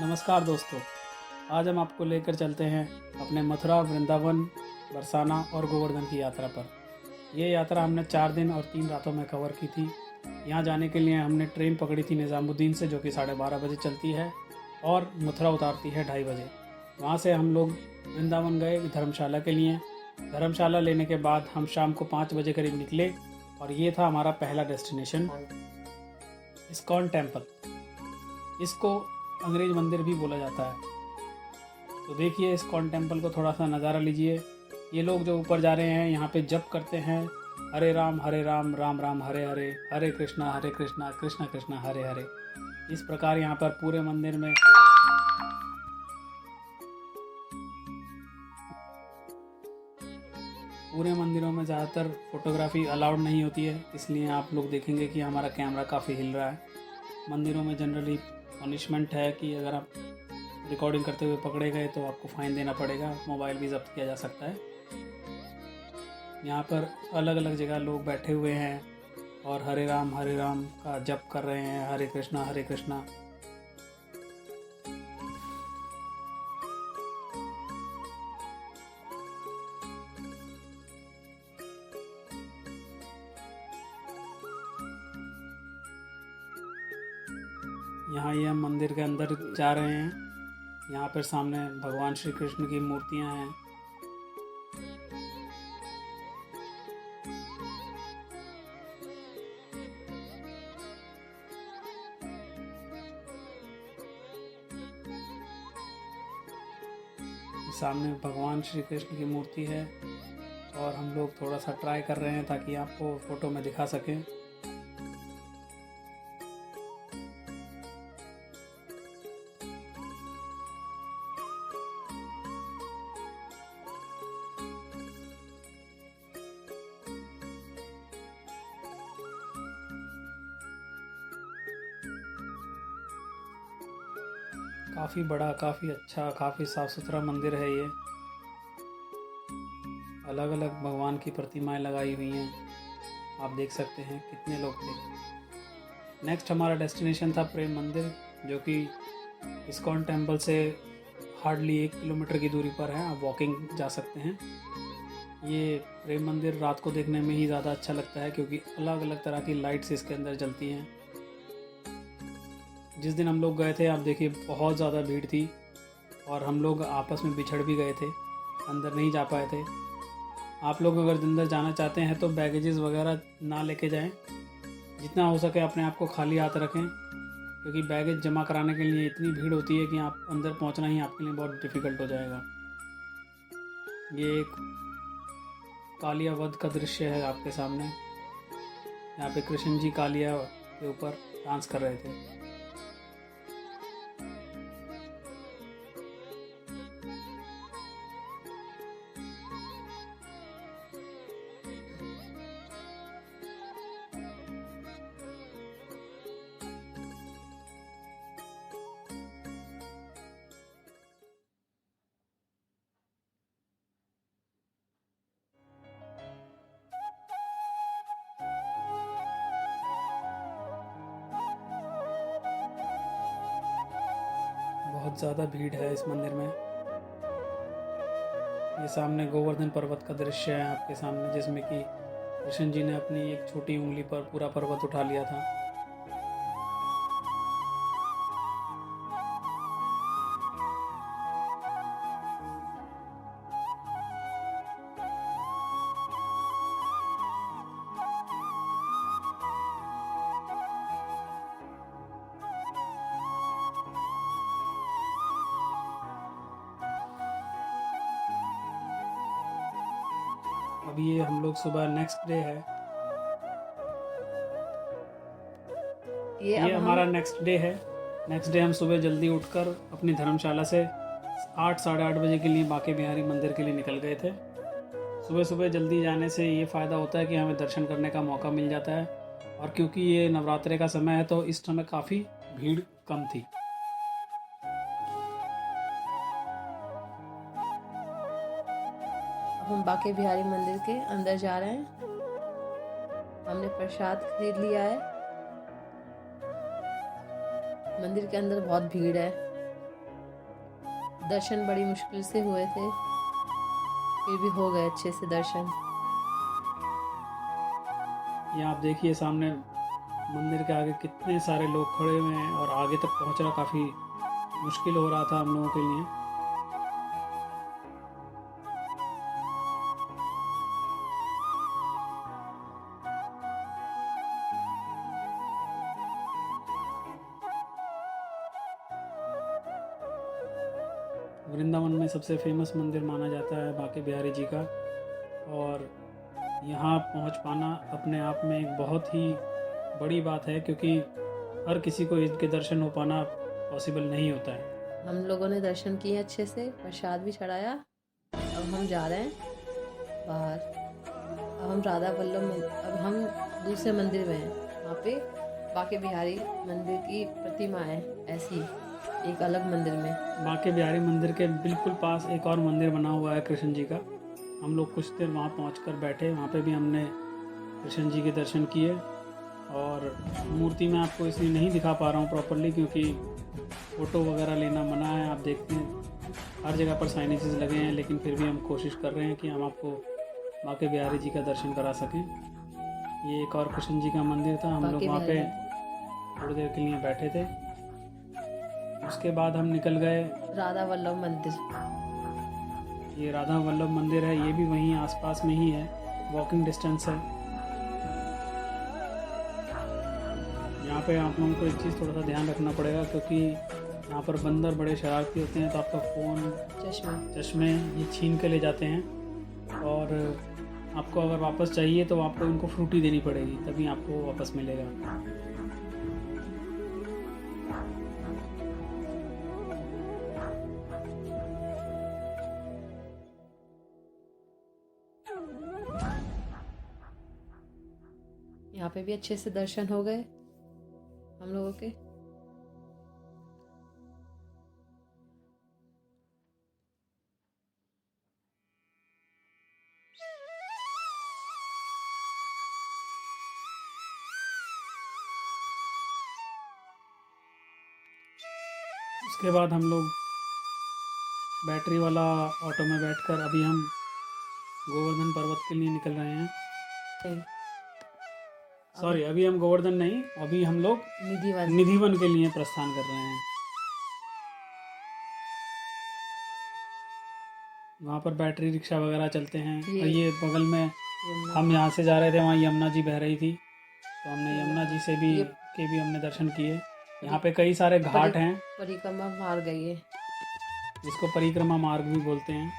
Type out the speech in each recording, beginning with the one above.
नमस्कार दोस्तों। आज हम आपको लेकर चलते हैं अपने मथुरा, वृंदावन, बरसाना और गोवर्धन की यात्रा पर। ये यात्रा हमने 4 दिन और 3 रातों में कवर की थी। यहाँ जाने के लिए हमने ट्रेन पकड़ी थी निज़ामुद्दीन से, जो कि 12:30 बजे चलती है और मथुरा उतारती है 2:30 बजे। वहाँ से हम लोग वृंदावन गए धर्मशाला के लिए। धर्मशाला लेने के बाद हम शाम को 5 बजे करीब निकले और ये था हमारा पहला डेस्टिनेशन, इस्कॉन टेम्पल। इसको अंग्रेज मंदिर भी बोला जाता है। तो देखिए इस्कॉन टेम्पल को, थोड़ा सा नज़ारा लीजिए। ये लोग जो ऊपर जा रहे हैं यहाँ पे जप करते हैं, हरे राम राम राम हरे हरे, हरे कृष्णा कृष्ण कृष्ण हरे हरे। इस प्रकार यहाँ पर पूरे मंदिर में पूरे मंदिरों में ज़्यादातर फोटोग्राफी अलाउड नहीं होती है, इसलिए आप लोग देखेंगे कि हमारा कैमरा काफ़ी हिल रहा है। मंदिरों में जनरली पनिशमेंट है कि अगर आप रिकॉर्डिंग करते हुए पकड़े गए तो आपको फ़ाइन देना पड़ेगा, मोबाइल भी जब्त किया जा सकता है। यहाँ पर अलग अलग जगह लोग बैठे हुए हैं और हरे राम का जप कर रहे हैं, हरे कृष्णा। यहाँ ये हम मंदिर के अंदर जा रहे हैं। यहाँ पर सामने भगवान श्री कृष्ण की मूर्तियाँ हैं। सामने भगवान श्री कृष्ण की मूर्ति है और हम लोग थोड़ा सा ट्राई कर रहे हैं ताकि आपको फ़ोटो में दिखा सकें। काफ़ी बड़ा, काफ़ी अच्छा, काफ़ी साफ़ सुथरा मंदिर है ये। अलग अलग भगवान की प्रतिमाएं लगाई हुई हैं, आप देख सकते हैं कितने लोग थे। नेक्स्ट हमारा डेस्टिनेशन था प्रेम मंदिर, जो कि इस्कॉन टेम्पल से हार्डली 1 किलोमीटर की दूरी पर है, आप वॉकिंग जा सकते हैं। ये प्रेम मंदिर रात को देखने में ही ज़्यादा अच्छा लगता है क्योंकि अलग अलग तरह की लाइट्स इसके अंदर जलती हैं। जिस दिन हम लोग गए थे, आप देखिए बहुत ज़्यादा भीड़ थी और हम लोग आपस में बिछड़ भी गए थे, अंदर नहीं जा पाए थे। आप लोग अगर अंदर जाना चाहते हैं तो बैगेजेस वगैरह ना लेके जाएं, जितना हो सके अपने आप को खाली हाथ रखें, क्योंकि बैगेज जमा कराने के लिए इतनी भीड़ होती है कि आप अंदर पहुंचना ही आपके लिए बहुत डिफ़िकल्ट हो जाएगा। ये एक कालिया वध का दृश्य है आपके सामने। यहाँ पे कृष्ण जी कालिया के ऊपर डांस कर रहे थे। बहुत ज़्यादा भीड़ है इस मंदिर में। ये सामने गोवर्धन पर्वत का दृश्य है आपके सामने, जिसमें कि कृष्ण जी ने अपनी एक छोटी उंगली पर पूरा पर्वत उठा लिया था। अभी ये हम लोग सुबह नेक्स्ट डे है, ये हमारा नेक्स्ट डे है। नेक्स्ट डे हम सुबह जल्दी उठकर अपनी धर्मशाला से 8 साढ़े 8 बजे के लिए बांके बिहारी मंदिर के लिए निकल गए थे। सुबह सुबह जल्दी जाने से ये फ़ायदा होता है कि हमें दर्शन करने का मौका मिल जाता है, और क्योंकि ये नवरात्रे का समय है तो इस समय काफ़ी भीड़ कम थी। हम बांके बिहारी मंदिर के अंदर जा रहे हैं। हमने प्रसाद खरीद लिया है। मंदिर के अंदर बहुत भीड़ है। दर्शन बड़ी मुश्किल से हुए थे, फिर भी हो गए अच्छे से दर्शन। ये आप देखिए सामने मंदिर के आगे कितने सारे लोग खड़े हुए हैं और आगे तक पहुंचना काफ़ी मुश्किल हो रहा था हम लोगों के लिए। वृंदावन में सबसे फेमस मंदिर माना जाता है बांके बिहारी जी का, और यहाँ पहुँच पाना अपने आप में एक बहुत ही बड़ी बात है, क्योंकि हर किसी को इनके दर्शन हो पाना पॉसिबल नहीं होता है। हम लोगों ने दर्शन किए अच्छे से, प्रसाद भी चढ़ाया। अब हम जा रहे हैं बाहर। अब हम राधा वल्लभ अब हम दूसरे मंदिर में हैं। वहाँ पे बांके बिहारी मंदिर की प्रतिमा है, ऐसी एक अलग मंदिर में। बांके बिहारी मंदिर के बिल्कुल पास एक और मंदिर बना हुआ है कृष्ण जी का। हम लोग कुछ देर वहाँ पहुँच बैठे, वहाँ पे भी हमने कृष्ण जी के दर्शन किए। और मूर्ति में आपको इसलिए नहीं दिखा पा रहा हूँ प्रॉपरली, क्योंकि फ़ोटो वगैरह लेना मना है। आप देखते हैं हर जगह पर साइनेजेस लगे हैं, लेकिन फिर भी हम कोशिश कर रहे हैं कि हम आपको बांके बिहारी जी का दर्शन करा सकें। ये एक और कृष्ण जी का मंदिर था। हम लोग वहाँ पे थोड़ी देर के लिए बैठे थे। उसके बाद हम निकल गए राधा वल्लभ मंदिर। ये राधा वल्लभ मंदिर है, ये भी वहीं आसपास में ही है, वॉकिंग डिस्टेंस है। यहाँ पे आप लोगों को एक चीज़ थोड़ा सा ध्यान रखना पड़ेगा, क्योंकि यहाँ पर बंदर बड़े शरारती होते हैं, तो आपका फ़ोन, चश्मे ये छीन के ले जाते हैं। और आपको अगर वापस चाहिए तो आपको इनको फ्रूटी देनी पड़ेगी, तभी आपको वापस मिलेगा। यहाँ पे भी अच्छे से दर्शन हो गए हम लोगों के। उसके बाद हम लोग बैटरी वाला ऑटो में बैठकर अभी हम गोवर्धन पर्वत के लिए निकल रहे हैं। सॉरी, अभी हम गोवर्धन नहीं, अभी हम लोग निधिवन के लिए प्रस्थान कर रहे हैं। वहाँ पर बैटरी रिक्शा वगैरह चलते हैं। और ये बगल में हम यहाँ से जा रहे थे, वहाँ यमुना जी बह रही थी, तो हमने यमुना जी से भी हमने दर्शन किए। यहाँ पे कई सारे घाट हैं, परिक्रमा मार्ग है ये, जिसको परिक्रमा मार्ग भी बोलते हैं।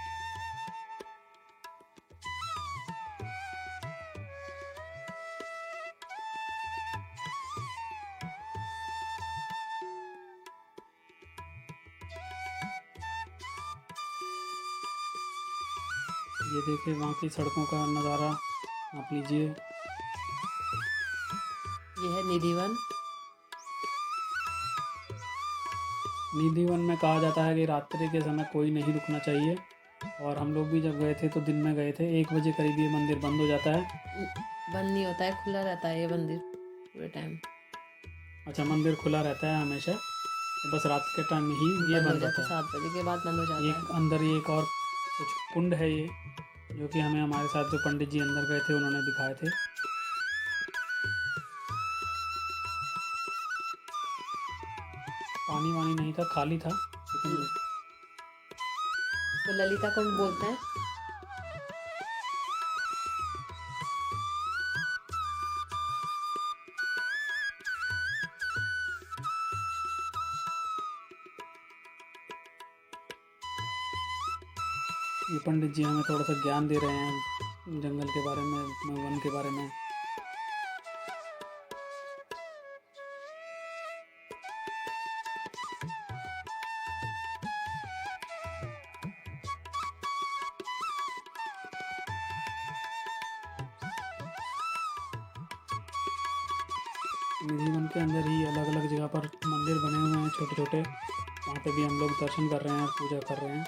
ये देखिए वहाँ की सड़कों का नज़ारा आप लीजिए। ये है निधिवन। निधिवन में कहा जाता है कि रात्रि के समय कोई नहीं रुकना चाहिए, और हम लोग भी जब गए थे तो दिन में गए थे। 1 बजे करीब ये मंदिर बंद हो जाता है। बंद नहीं होता है, खुला रहता है ये मंदिर पूरे टाइम। अच्छा, मंदिर खुला रहता है हमेशा, बस रात के टाइम ही ये बंद होता है। 7 बजे के बाद बंद हो जाता है। अंदर ये एक और कुछ कुंड है ये, जो कि हमें हमारे साथ जो पंडित जी अंदर गए थे उन्होंने दिखाए थे। पानी वानी नहीं था, खाली था, लेकिन तो ललिता कुंड बोलते हैं। ये पंडित जी हमें थोड़ा सा ज्ञान दे रहे हैं जंगल के बारे में, वन के बारे में। निधिवन के अंदर ही अलग अलग जगह पर मंदिर बने हुए हैं छोटे छोटे, वहाँ पे भी हम लोग दर्शन कर रहे हैं और पूजा कर रहे हैं।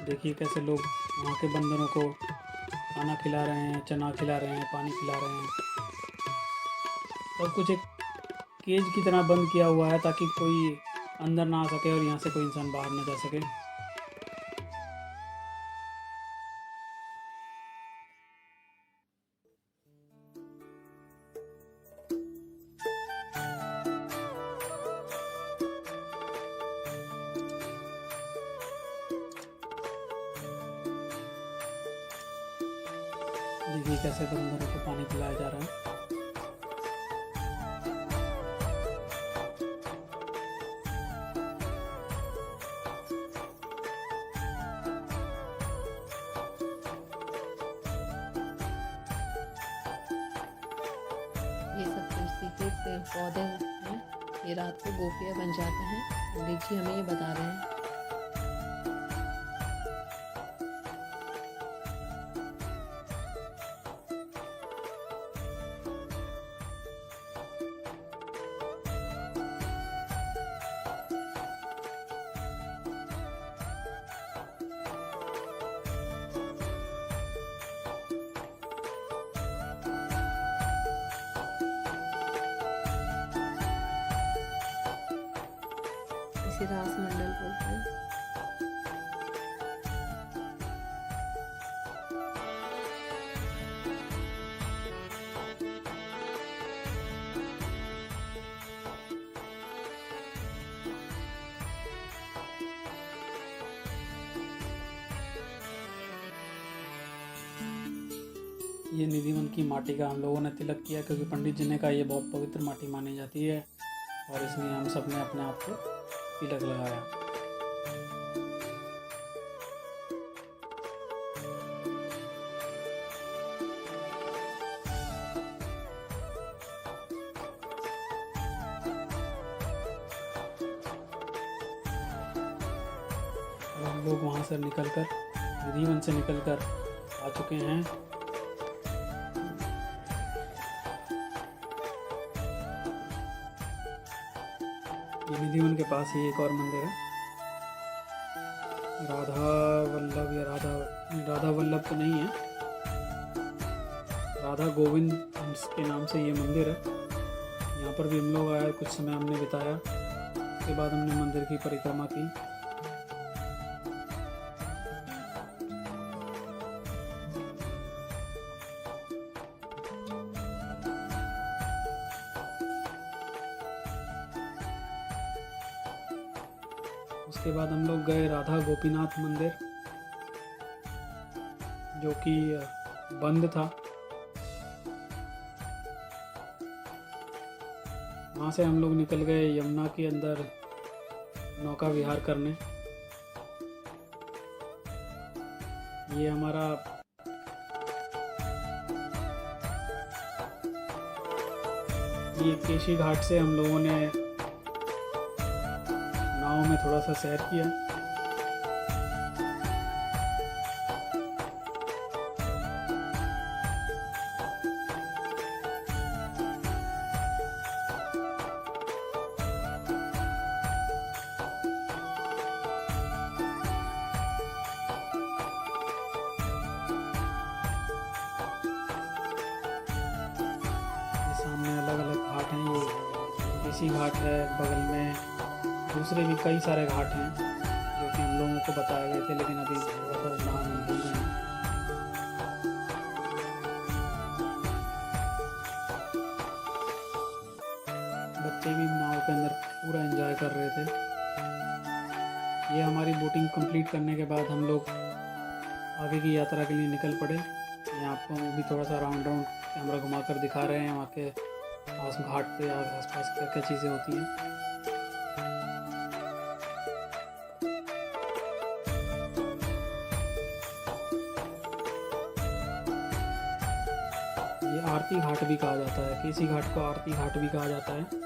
देखिए कैसे लोग वहाँ के बंदरों को खाना खिला रहे हैं, चना खिला रहे हैं, पानी खिला रहे हैं। सब कुछ एक केज की तरह बंद किया हुआ है ताकि कोई अंदर ना आ सके और यहाँ से कोई इंसान बाहर ना जा सके। देखिए कैसे बंदरों को पानी पिलाया जा रहा है। ये सब तुलसी के पेड़ पौधे हैं, ये रात को गोपियाँ बन जाते हैं। पंडित जी हमें ये बता रहे हैं। इसे रास मंडल बोलते हैं। ये निधिवन की माटी का हम लोगों ने तिलक किया क्योंकि पंडित जी ने कहा ये बहुत पवित्र माटी मानी जाती है और इसलिए हम सब ने अपने आप को तिलक लगाया। और हम लोग वहाँ से निकलकर निधिवन से निकलकर आ चुके हैं ये निधिवन के पास ही एक और मंदिर है, राधा वल्लभ या राधा वल्लभ तो नहीं है, राधा गोविंद के नाम से ये मंदिर है। यहाँ पर भी हम लोग आए, कुछ समय हमने बिताया। उसके बाद हमने मंदिर की परिक्रमा की। उसके बाद हम लोग गए राधा गोपीनाथ मंदिर जो कि बंद था। वहाँ से हम लोग निकल गए यमुना के अंदर नौका विहार करने। ये हमारा ये केशी घाट से हम लोगों ने नाव में थोड़ा सा सैर किया। सामने अलग अलग घाट हैं, ये इसी घाट है, बगल में दूसरे भी कई सारे घाट हैं जो कि हम लोगों को बताए गए थे, लेकिन अभी थोड़ा सा नाम हम भूल गए हैं। बच्चे भी नाव के अंदर पूरा एंजॉय कर रहे थे। ये हमारी बोटिंग कंप्लीट करने के बाद हम लोग आगे की यात्रा के लिए निकल पड़े। ये आपको भी थोड़ा सा राउंड कैमरा घुमाकर दिखा रहे हैं वहाँ के पास घाट पे आसपास क्या क्या चीज़ें होती हैं। ये आरती घाट भी कहा जाता है, केसी घाट को आरती घाट भी कहा जाता है।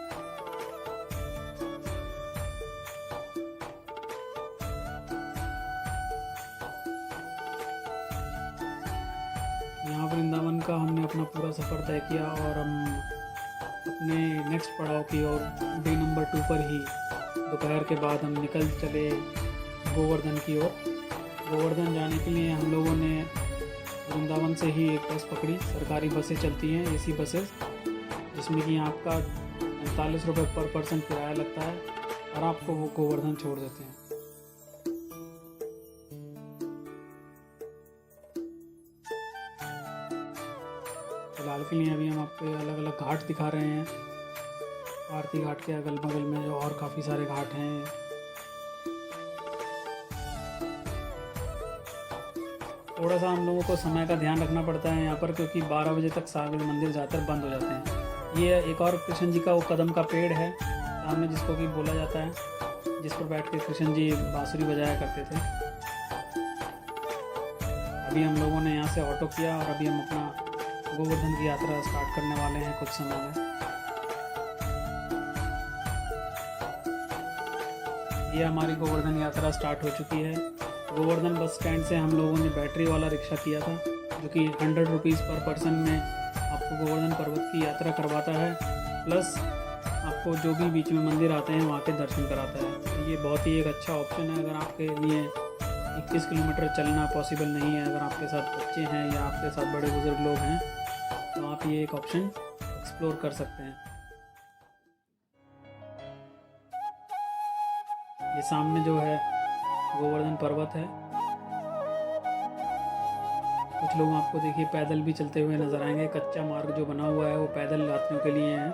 यहाँ वृंदावन का हमने अपना पूरा सफ़र तय किया और हम अपने नेक्स्ट पड़ाव की ओर डे नंबर 2 पर ही दोपहर के बाद हम निकल चले गोवर्धन की ओर। गोवर्धन जाने के लिए हम लोगों ने वृंदावन से ही एक बस पकड़ी। सरकारी बसें चलती हैं, एसी बसेस, जिसमें कि आपका 45 रुपये पर पर्सन किराया लगता है और आपको वो गोवर्धन छोड़ देते हैं। फिलहाल के लिए अभी हम आपको अलग अलग घाट दिखा रहे हैं। आरती घाट के अगल बगल में जो और काफ़ी सारे घाट हैं। थोड़ा सा हम लोगों को समय का ध्यान रखना पड़ता है यहाँ पर, क्योंकि 12 बजे तक सारे मंदिर ज़्यादातर बंद हो जाते हैं। ये एक और कृष्ण जी का वो कदम का पेड़ है सामने, जिसको कि बोला जाता है, जिस पर बैठ के कृष्ण जी बांसुरी बजाया करते थे। अभी हम लोगों ने यहाँ से ऑटो किया और अभी हम अपना गोवर्धन की यात्रा स्टार्ट करने वाले हैं कुछ समय में। ये हमारी गोवर्धन यात्रा स्टार्ट हो चुकी है। गोवर्धन बस स्टैंड से हम लोगों ने बैटरी वाला रिक्शा किया था, जो कि 100 रुपीज़ पर पर्सन में आपको गोवर्धन पर्वत की यात्रा करवाता है, प्लस आपको जो भी बीच में मंदिर आते हैं वहाँ के दर्शन कराता है। तो ये बहुत ही एक अच्छा ऑप्शन है। अगर आपके लिए 21 किलोमीटर चलना पॉसिबल नहीं है, अगर आपके साथ बच्चे हैं या आपके साथ बड़े बुजुर्ग लोग हैं, तो आप ये एक ऑप्शन एक्सप्लोर कर सकते हैं। ये सामने जो है गोवर्धन पर्वत है। कुछ लोग आपको देखिए पैदल भी चलते हुए नजर आएंगे। कच्चा मार्ग जो बना हुआ है वो पैदल यात्रियों के लिए है।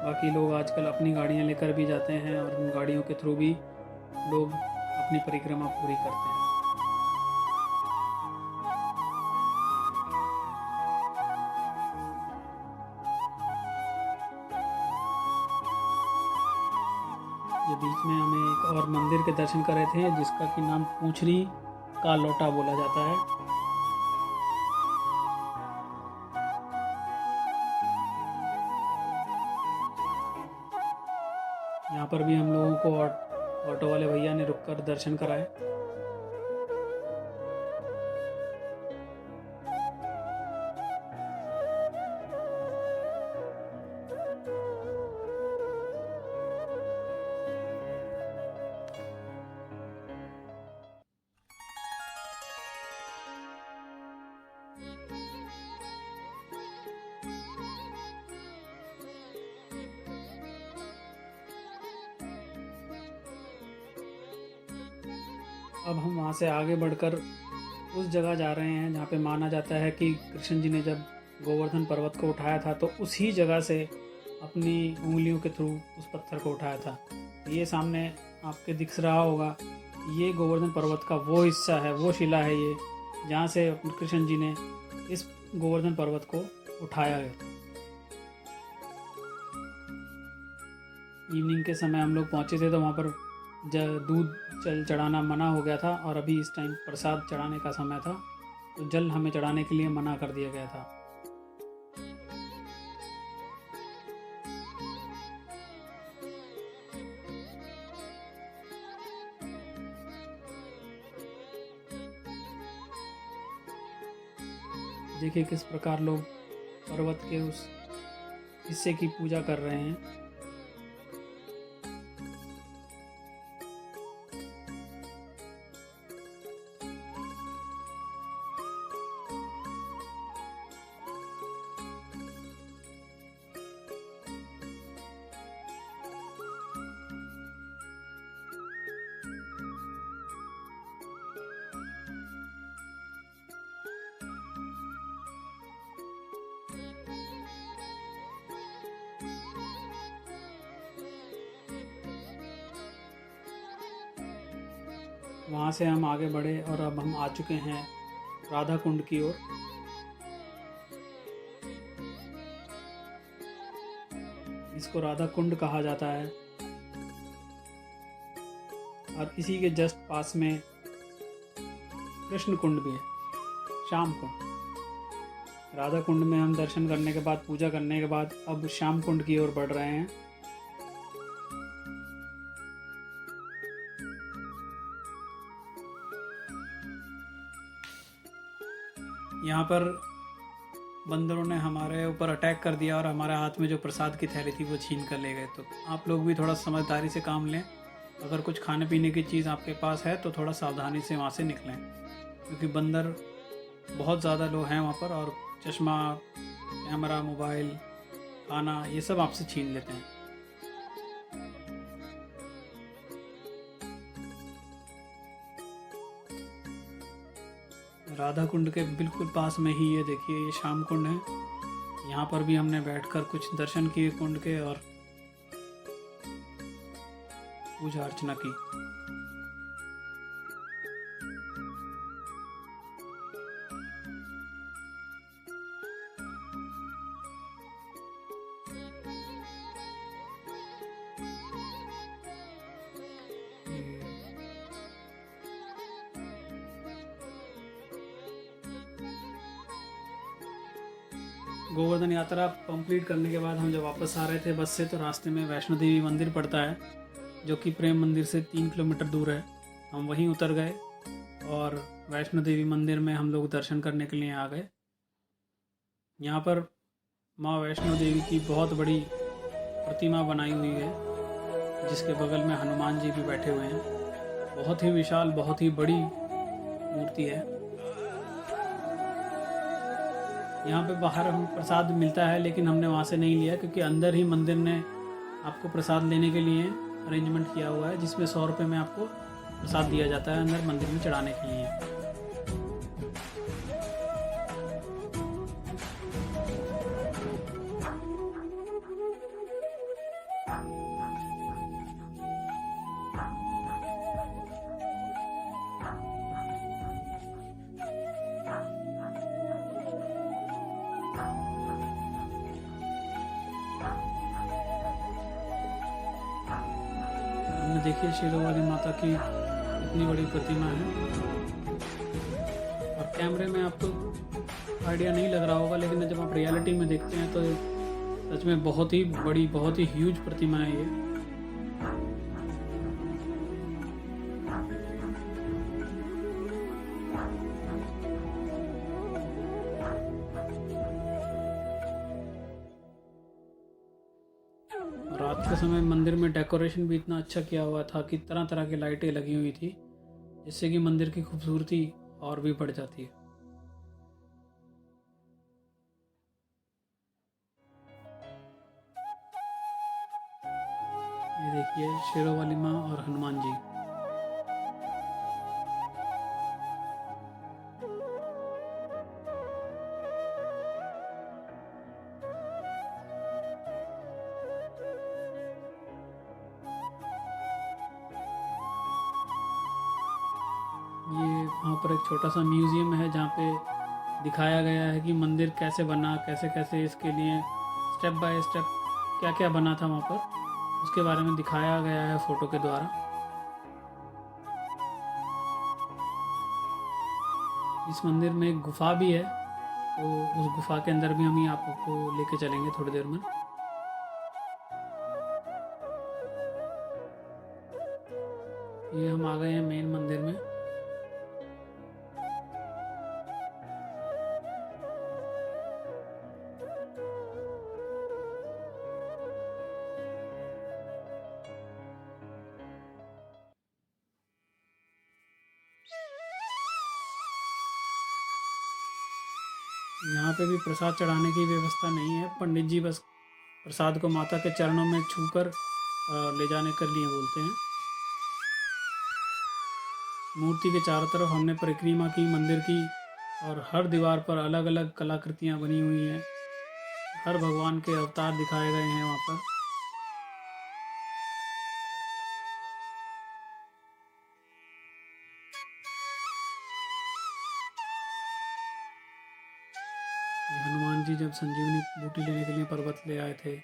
बाकी लोग आजकल अपनी गाड़ियां लेकर भी जाते हैं और उन गाड़ियों के थ्रू भी लोग अपनी परिक्रमा पूरी करते हैं। ये बीच में हमें एक और मंदिर के दर्शन कर रहे थे, जिसका कि नाम पूंछरी का लोटा बोला जाता है। यहाँ पर भी हम लोगों को ऑटो वाले भैया ने रुककर दर्शन कराए। अब हम वहाँ से आगे बढ़कर उस जगह जा रहे हैं जहाँ पे माना जाता है कि कृष्ण जी ने जब गोवर्धन पर्वत को उठाया था तो उसी जगह से अपनी उंगलियों के थ्रू उस पत्थर को उठाया था। ये सामने आपके दिख रहा होगा, ये गोवर्धन पर्वत का वो हिस्सा है, वो शिला है ये, जहाँ से कृष्ण जी ने इस गोवर्धन पर्वत को उठाया है। इवनिंग के समय हम लोग पहुँचे थे तो वहाँ पर दूध जल चढ़ाना मना हो गया था और अभी इस टाइम प्रसाद चढ़ाने का समय था, तो जल हमें चढ़ाने के लिए मना कर दिया गया था। देखिए किस प्रकार लोग पर्वत के उस हिस्से की पूजा कर रहे हैं। वहाँ से हम आगे बढ़े और अब हम आ चुके हैं राधा कुंड की ओर। इसको राधा कुंड कहा जाता है और इसी के जस्ट पास में कृष्ण कुंड भी है, श्याम कुंड। राधा कुंड में हम दर्शन करने के बाद, पूजा करने के बाद अब श्याम कुंड की ओर बढ़ रहे हैं। यहाँ पर बंदरों ने हमारे ऊपर अटैक कर दिया और हमारे हाथ में जो प्रसाद की थैली थी वो छीन कर ले गए। तो आप लोग भी थोड़ा समझदारी से काम लें। अगर कुछ खाने पीने की चीज़ आपके पास है तो थोड़ा सावधानी से वहाँ से निकलें, क्योंकि बंदर बहुत ज़्यादा लोग हैं वहाँ पर और चश्मा, कैमरा, मोबाइल खाना, ये सब आपसे छीन लेते हैं। राधा कुंड के बिल्कुल पास में ही ये देखिए, ये श्याम कुंड है। यहाँ पर भी हमने बैठकर कुछ दर्शन किए कुंड के और पूजा अर्चना की। गोवर्धन यात्रा कंप्लीट करने के बाद हम जब वापस आ रहे थे बस से, तो रास्ते में वैष्णो देवी मंदिर पड़ता है, जो कि प्रेम मंदिर से 3 किलोमीटर दूर है। हम वहीं उतर गए और वैष्णो देवी मंदिर में हम लोग दर्शन करने के लिए आ गए। यहाँ पर माँ वैष्णो देवी की बहुत बड़ी प्रतिमा बनाई हुई है, जिसके बगल में हनुमान जी भी बैठे हुए हैं। बहुत ही विशाल, बहुत ही बड़ी मूर्ति है। यहाँ पे बाहर हम प्रसाद मिलता है, लेकिन हमने वहाँ से नहीं लिया, क्योंकि अंदर ही मंदिर ने आपको प्रसाद लेने के लिए अरेंजमेंट किया हुआ है, जिसमें 100 रुपये में आपको प्रसाद दिया जाता है अंदर मंदिर में चढ़ाने के लिए। हमने देखिए शेरों वाली माता की इतनी बड़ी प्रतिमा है, और कैमरे में आपको आइडिया नहीं लग रहा होगा, लेकिन जब आप रियलिटी में देखते हैं तो सच में बहुत ही बड़ी, बहुत ही ह्यूज प्रतिमा है ये। रात के समय मंदिर में डेकोरेशन भी इतना अच्छा किया हुआ था कि तरह तरह की लाइटें लगी हुई थी, जिससे कि मंदिर की खूबसूरती और भी बढ़ जाती है। ये देखिए शेरों वाली माँ और हनुमान जी। ये वहाँ पर एक छोटा सा म्यूज़ियम है, जहाँ पे दिखाया गया है कि मंदिर कैसे बना, कैसे कैसे इसके लिए स्टेप बाय स्टेप क्या क्या बना था वहाँ पर, उसके बारे में दिखाया गया है फ़ोटो के द्वारा। इस मंदिर में एक गुफा भी है, तो उस गुफा के अंदर भी हम ही आपको लेके चलेंगे थोड़ी देर में। ये हम आ गए हैं मेन मंदिर में। यहाँ पे भी प्रसाद चढ़ाने की व्यवस्था नहीं है। पंडित जी बस प्रसाद को माता के चरणों में छूकर ले जाने के लिए बोलते हैं। मूर्ति के चारों तरफ हमने परिक्रमा की मंदिर की, और हर दीवार पर अलग अलग कलाकृतियाँ बनी हुई हैं। हर भगवान के अवतार दिखाए गए हैं वहाँ पर। ये हनुमान जी जब संजीवनी बूटी लेने के लिए पर्वत ले आए थे।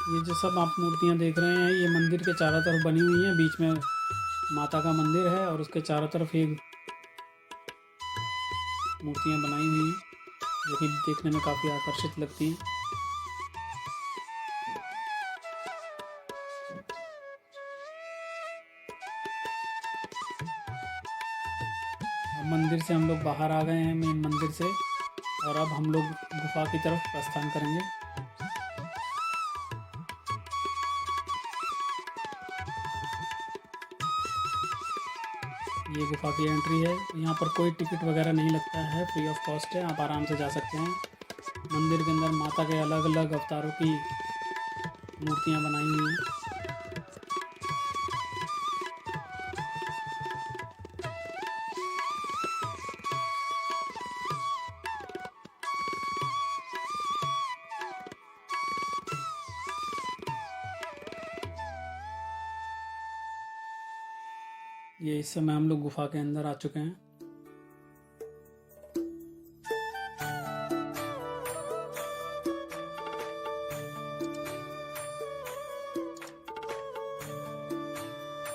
ये जो सब आप मूर्तियाँ देख रहे हैं ये मंदिर के चारों तरफ बनी हुई हैं। बीच में माता का मंदिर है और उसके चारों तरफ ये मूर्तियाँ बनाई हुई हैं जो कि देखने में काफ़ी आकर्षित लगती हैं। अब मंदिर से हम लोग बाहर आ गए हैं मेन मंदिर से और अब हम लोग गुफा की तरफ प्रस्थान करेंगे। ये गुफा की एंट्री है। यहाँ पर कोई टिकट वगैरह नहीं लगता है, फ्री ऑफ कॉस्ट है, आप आराम से जा सकते हैं। मंदिर के अंदर माता के अलग अलग अवतारों की मूर्तियाँ बनाई हुई हैं। ये इस समय हम लोग गुफा के अंदर आ चुके हैं।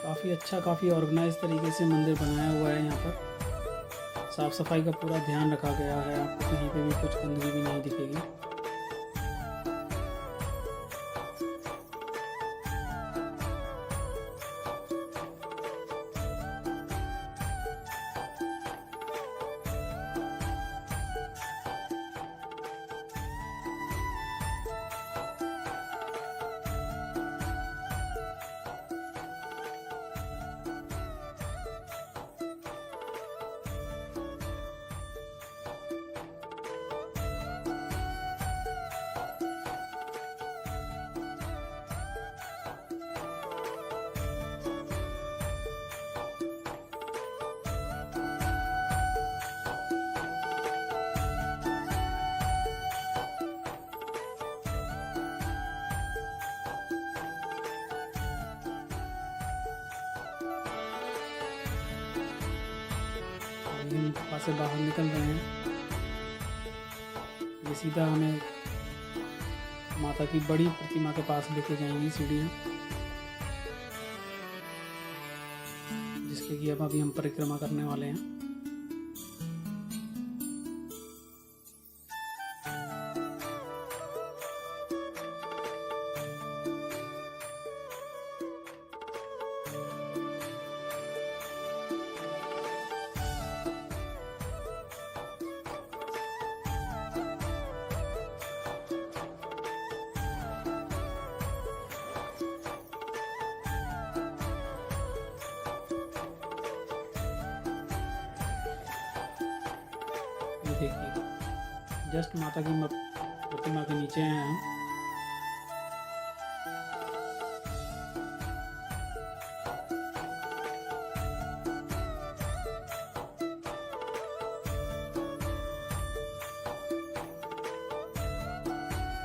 काफ़ी अच्छा, काफ़ी ऑर्गेनाइज तरीके से मंदिर बनाया हुआ है। यहाँ पर साफ़ सफाई का पूरा ध्यान रखा गया है। आपको कहीं पे भी कुछ गंदगी भी नहीं दिखेगी। हम गुफा से बाहर निकल रहे हैं। ये सीधा हमें माता की बड़ी प्रतिमा के पास लेके जाएंगी सीढ़ियाँ, जिसके कि अब अभी हम परिक्रमा करने वाले हैं। ये देखिए, जस्ट माता की प्रतिमा के नीचे हैं हम।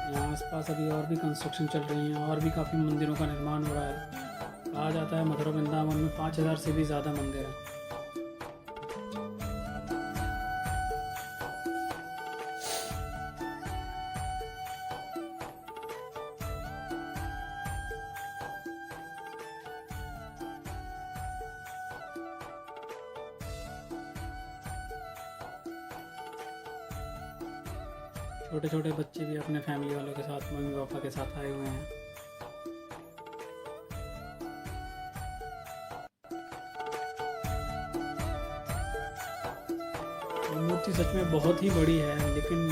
यहाँ आसपास अभी और भी कंस्ट्रक्शन चल रही है और भी काफ़ी मंदिरों का निर्माण हो रहा है। कहा जाता है मथुरा वृंदावन में 5000 से भी ज़्यादा मंदिर हैं। छोटे छोटे बच्चे भी अपने फैमिली वालों के साथ, मम्मी पापा के साथ आए हुए हैं। ये मूर्ति सच में बहुत ही बड़ी है, लेकिन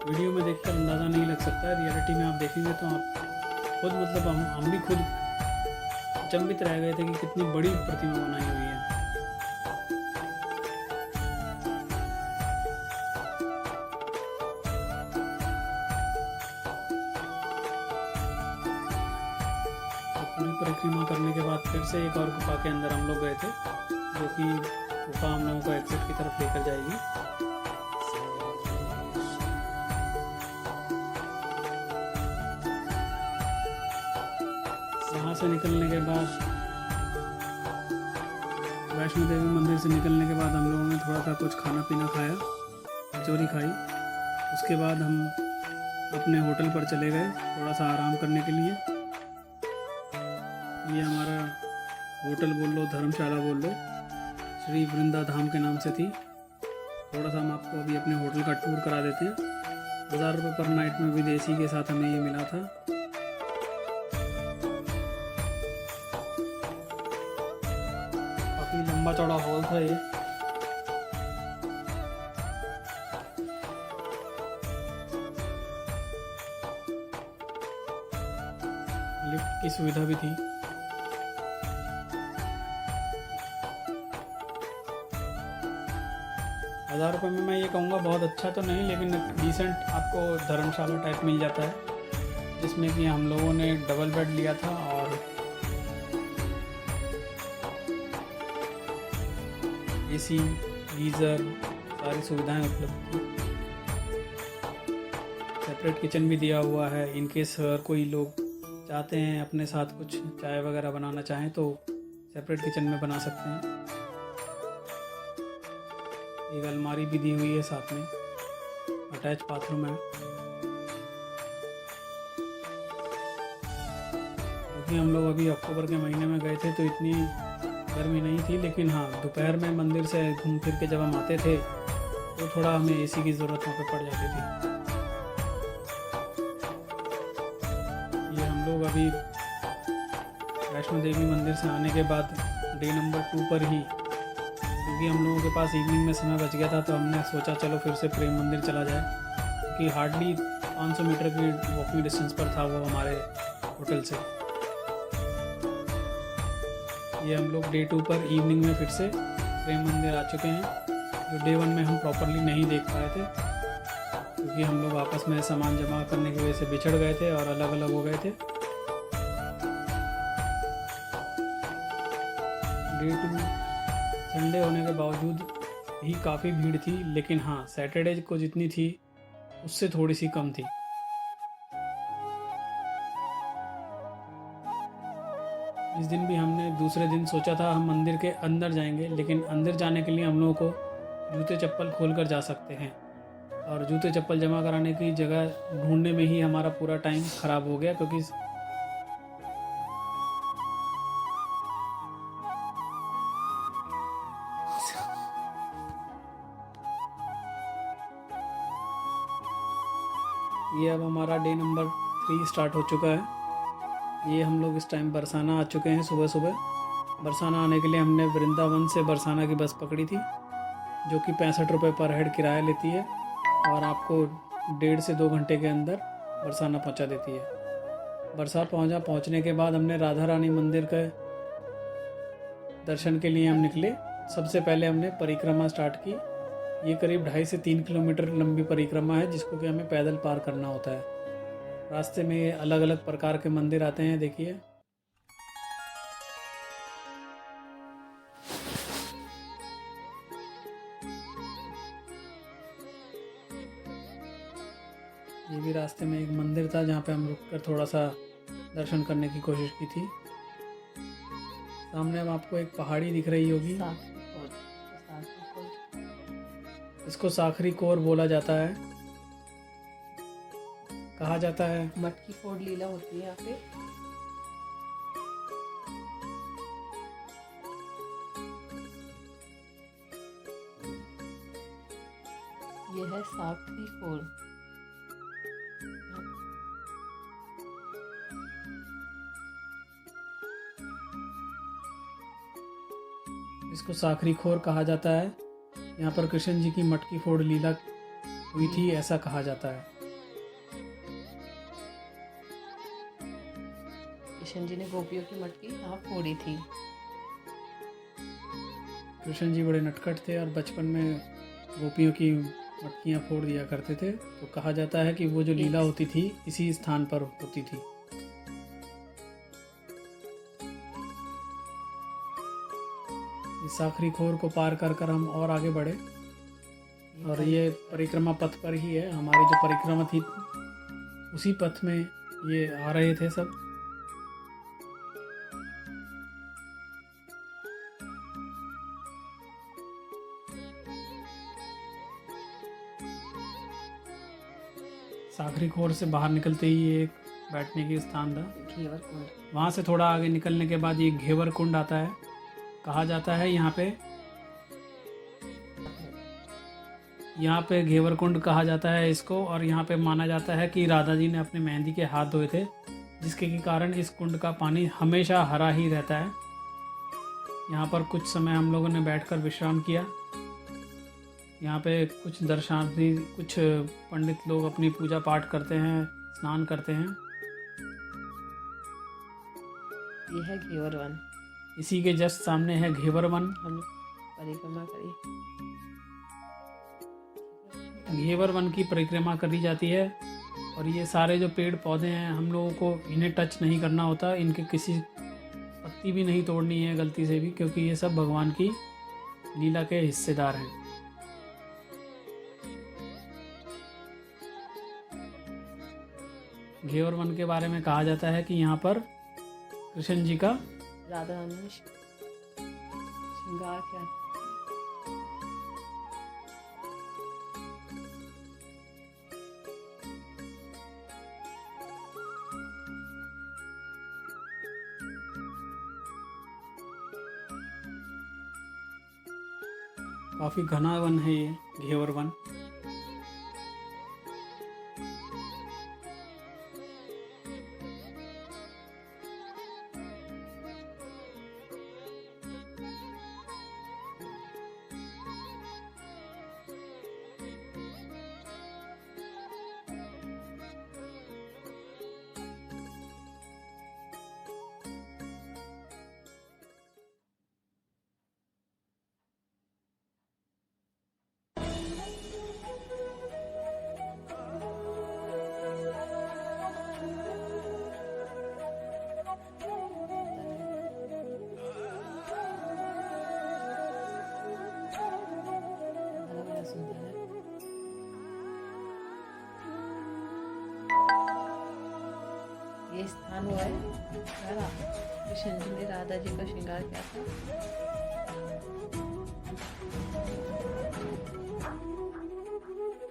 वीडियो में देखकर अंदाज़ा नहीं लग सकता। रियलिटी में आप देखेंगे तो आप खुद, मतलब हम भी खुद अचंभित रह गए थे कि कितनी बड़ी प्रतिमा बनाई हुई है। पूरी परिक्रमा करने के बाद फिर से एक और गुफा के अंदर हम लोग गए थे, जो कि गुफा हम लोगों को एग्जिट की तरफ लेकर जाएगी। यहाँ से निकलने के बाद, वैष्णो देवी मंदिर से निकलने के बाद हम लोगों ने थोड़ा सा कुछ खाना पीना खाया, कचौरी खाई। उसके बाद हम अपने होटल पर चले गए थोड़ा सा आराम करने के लिए। ये हमारा होटल बोल लो, धर्मशाला बोल लो, श्री वृंदा धाम के नाम से थी। थोड़ा सा हम आपको अभी अपने होटल का टूर करा देते हैं। 1000 रुपये पर नाइट में विदेशी के साथ हमें ये मिला था। काफ़ी लंबा चौड़ा हॉल था ये। लिफ्ट की सुविधा भी थी। हज़ार रुपये में मैं ये कहूँगा बहुत अच्छा तो नहीं, लेकिन डिसेंट आपको धर्मशाला टाइप मिल जाता है, जिसमें कि हम लोगों ने डबल बेड लिया था और एसी, गीज़र, सारी सुविधाएं उपलब्ध थी। सेपरेट किचन भी दिया हुआ है। इनकेस अगर कोई लोग चाहते हैं अपने साथ कुछ चाय वगैरह बनाना चाहें तो सेपरेट किचन में बना सकते हैं। एक अलमारी भी दी हुई है साथ में, अटैच बाथरूम है। क्योंकि हम लोग अभी अक्टूबर के महीने में गए थे तो इतनी गर्मी नहीं थी, लेकिन हाँ दोपहर में मंदिर से घूम फिर के जब हम आते थे तो थोड़ा हमें एसी की ज़रूरत वहाँ पे पड़ जाती थी। ये हम लोग अभी वैष्णो देवी मंदिर से आने के बाद डे नंबर 2 पर ही, क्योंकि हम लोगों के पास इवनिंग में समय बच गया था तो हमने सोचा चलो फिर से प्रेम मंदिर चला जाए, क्योंकि हार्डली 500 मीटर की वॉकिंग डिस्टेंस पर था वो हमारे होटल से। ये हम लोग डे 2 पर इवनिंग में फिर से प्रेम मंदिर आ चुके हैं, जो डे 1 में हम प्रॉपरली नहीं देख पाए थे, क्योंकि हम लोग आपस में सामान जमा करने की वजह से बिछड़ गए थे और अलग अलग हो गए थे। डे 2 संडे होने के बावजूद भी काफ़ी भीड़ थी, लेकिन हाँ सैटरडे को जितनी थी उससे थोड़ी सी कम थी। इस दिन भी हमने दूसरे दिन सोचा था हम मंदिर के अंदर जाएंगे, लेकिन अंदर जाने के लिए हम लोगों को जूते चप्पल खोल कर जा सकते हैं, और जूते चप्पल जमा कराने की जगह ढूंढने में ही हमारा पूरा टाइम ख़राब हो गया, क्योंकि ये अब हमारा डे नंबर 3 स्टार्ट हो चुका है। ये हम लोग इस टाइम बरसाना आ चुके हैं। सुबह सुबह बरसाना आने के लिए हमने वृंदावन से बरसाना की बस पकड़ी थी, जो कि 65 रुपये पर हेड किराया लेती है और आपको 1.5 से 2 घंटे के अंदर बरसाना पहुंचा देती है। पहुंचने के बाद हमने राधा रानी मंदिर के दर्शन के लिए हम निकले। सबसे पहले हमने परिक्रमा स्टार्ट की। ये करीब 2.5 से 3 किलोमीटर लंबी परिक्रमा है, जिसको कि हमें पैदल पार करना होता है। रास्ते में अलग अलग प्रकार के मंदिर आते हैं, देखिए। ये भी रास्ते में एक मंदिर था जहाँ पे हम रुककर थोड़ा सा दर्शन करने की कोशिश की थी। सामने अब आपको एक पहाड़ी दिख रही होगी, इसको साखरी कोर बोला जाता है। कहा जाता है मटकी फोड़ लीला होती है यहाँ पे। ये है साखरी कोर। इसको साखरी खोर कहा जाता है। यहाँ पर कृष्ण जी की मटकी फोड़ लीला हुई थी, ऐसा कहा जाता है। कृष्ण जी ने गोपियों की मटकी यहाँ फोड़ी थी। कृष्ण जी बड़े नटखट थे और बचपन में गोपियों की मटकियाँ फोड़ दिया करते थे, तो कहा जाता है कि वो जो लीला होती थी इसी स्थान पर होती थी। इस साखरी खोर को पार कर कर हम और आगे बढ़े, और ये परिक्रमा पथ पर ही है। हमारी जो परिक्रमा थी उसी पथ में ये आ रहे थे सब। साखरी खोर से बाहर निकलते ही एक बैठने की स्थान था। घेवर कुंड। वहाँ से थोड़ा आगे निकलने के बाद ये घेवर कुंड आता है। कहा जाता है यहाँ पे घेवर कुंड कहा जाता है इसको, और यहाँ पे माना जाता है कि राधा जी ने अपने मेहंदी के हाथ धोए थे, जिसके के कारण इस कुंड का पानी हमेशा हरा ही रहता है। यहाँ पर कुछ समय हम लोगों ने बैठकर विश्राम किया। यहाँ पे कुछ दर्शनार्थी, कुछ पंडित लोग अपनी पूजा पाठ करते हैं, स्नान करते हैं। ये है घेवर वन। इसी के जस्ट सामने है घेवर वन। हम परिक्रमा करी। घेवर वन की परिक्रमा करी जाती है, और ये सारे जो पेड़ पौधे हैं हम लोगों को इन्हें टच नहीं करना होता, इनके किसी पत्ती भी नहीं तोड़नी है गलती से भी, क्योंकि ये सब भगवान की लीला के हिस्सेदार हैं। घेवर वन के बारे में कहा जाता है कि यहाँ पर कृष्ण जी का राधा रानी ने श्रृंगार किया। काफ़ी घना वन है ये घेवर वन। बड़ा सुंदर है। ये स्थान हुआ है जहाँ कृष्ण जी ने राधा जी का श्रृंगार किया था।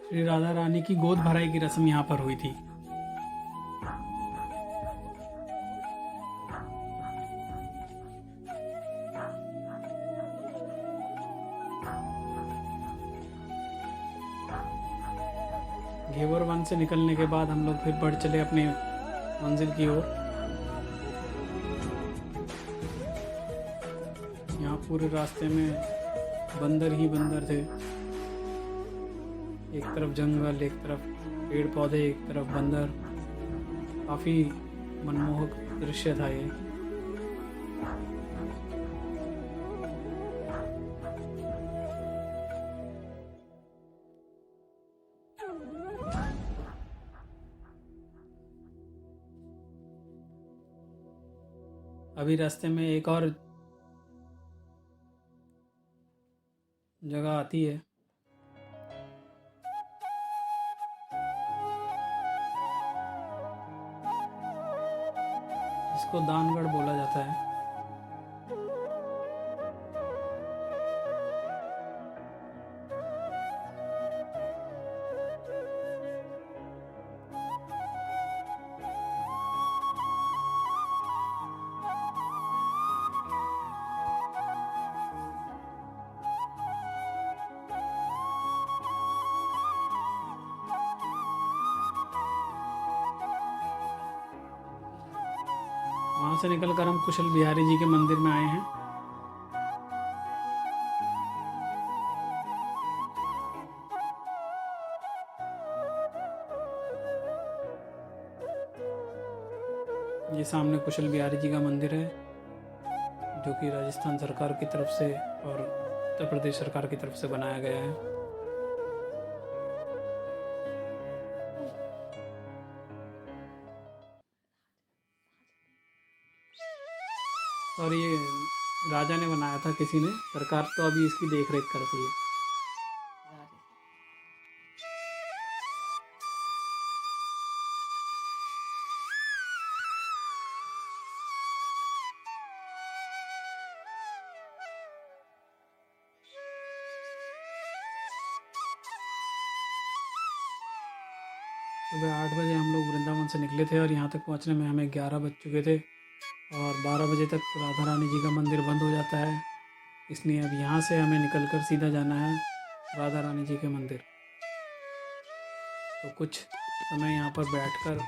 श्री राधा रानी की गोद भराई की रस्म यहाँ पर हुई थी। घेवर वन से निकलने के बाद हम लोग फिर बढ़ चले अपनी मंजिल की ओर। यहाँ पूरे रास्ते में बंदर ही बंदर थे। एक तरफ जंगल, एक तरफ पेड़ पौधे, एक तरफ बंदर। काफ़ी मनमोहक दृश्य था ये। अभी रास्ते में एक और जगह आती है, इसको दानगढ़ बोला जाता है। वहाँ से निकलकर हम कुशल बिहारी जी के मंदिर में आए हैं। ये सामने कुशल बिहारी जी का मंदिर है, जो कि राजस्थान सरकार की तरफ से और उत्तर प्रदेश सरकार की तरफ से बनाया गया है। और ये राजा ने बनाया था किसी ने, सरकार तो अभी इसकी देख रेख करती है। सुबह 8 बजे हम लोग वृंदावन से निकले थे और यहाँ तक पहुँचने में हमें 11 बज चुके थे और 12 बजे तक राधा रानी जी का मंदिर बंद हो जाता है। इसलिए अब यहाँ से हमें निकलकर सीधा जाना है राधा रानी जी के मंदिर। तो कुछ समय यहाँ पर बैठकर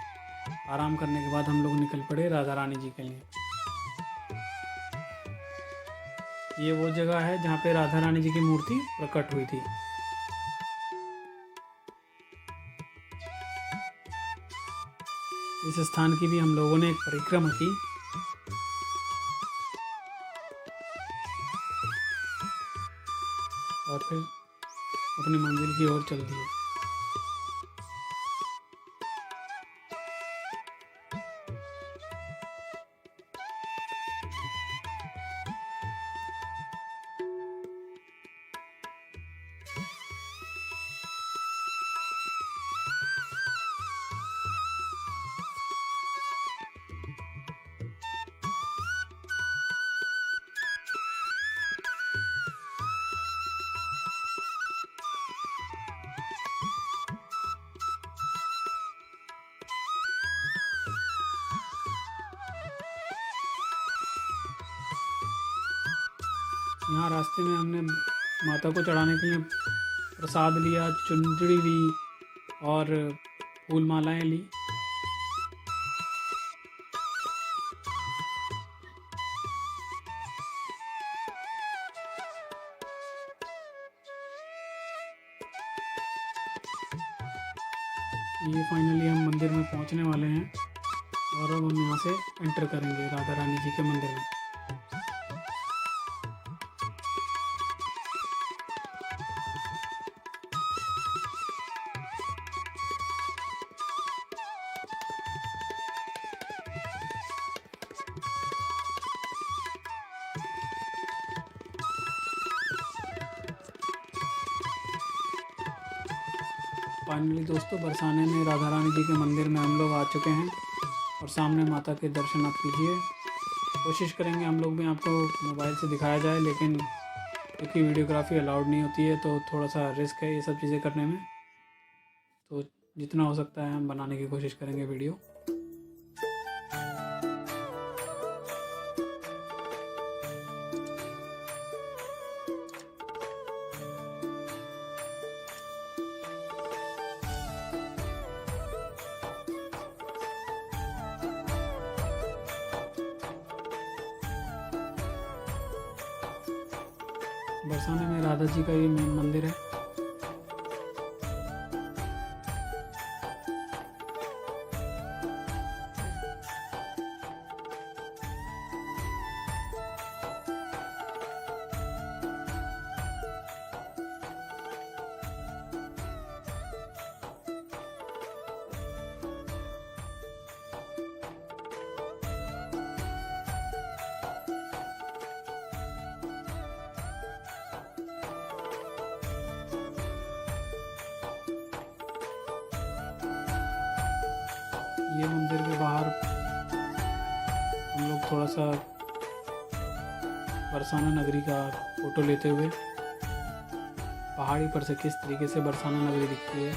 आराम करने के बाद हम लोग निकल पड़े राधा रानी जी के लिए। ये वो जगह है जहाँ पे राधा रानी जी की मूर्ति प्रकट हुई थी। इस स्थान की भी हम लोगों ने एक परिक्रमा की। और फिर अपनी मंजिल की ओर चल दिए। यहाँ रास्ते में हमने माता को चढ़ाने के लिए प्रसाद लिया, चुंदड़ी ली और फूल मालाएं ली। ये फाइनली हम मंदिर में पहुंचने वाले हैं और अब हम यहाँ से एंटर करेंगे राधा रानी जी के मंदिर में। फाइनली दोस्तों बरसाने में राधा रानी जी के मंदिर में हम लोग आ चुके हैं और सामने माता के दर्शन आप कीजिए। कोशिश करेंगे हम लोग भी आपको मोबाइल से दिखाया जाए, लेकिन क्योंकि वीडियोग्राफी अलाउड नहीं होती है तो थोड़ा सा रिस्क है ये सब चीज़ें करने में। तो जितना हो सकता है हम बनाने की कोशिश करेंगे वीडियो। बरसाने में राधा जी का ये मेन मंदिर है। ये मंदिर के बाहर हम लोग थोड़ा सा बरसाना नगरी का फ़ोटो लेते हुए पहाड़ी पर से किस तरीके से बरसाना नगरी दिखती है।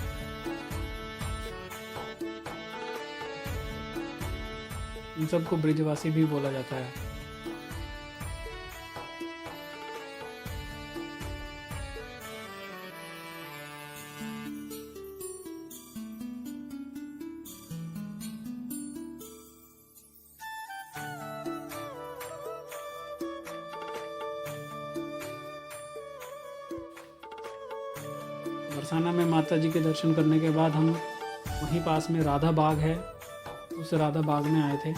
इन सबको ब्रिजवासी भी बोला जाता है। बरसाना में माता जी के दर्शन करने के बाद हम वहीं पास में राधा बाग है, उस राधा बाग में आए थे।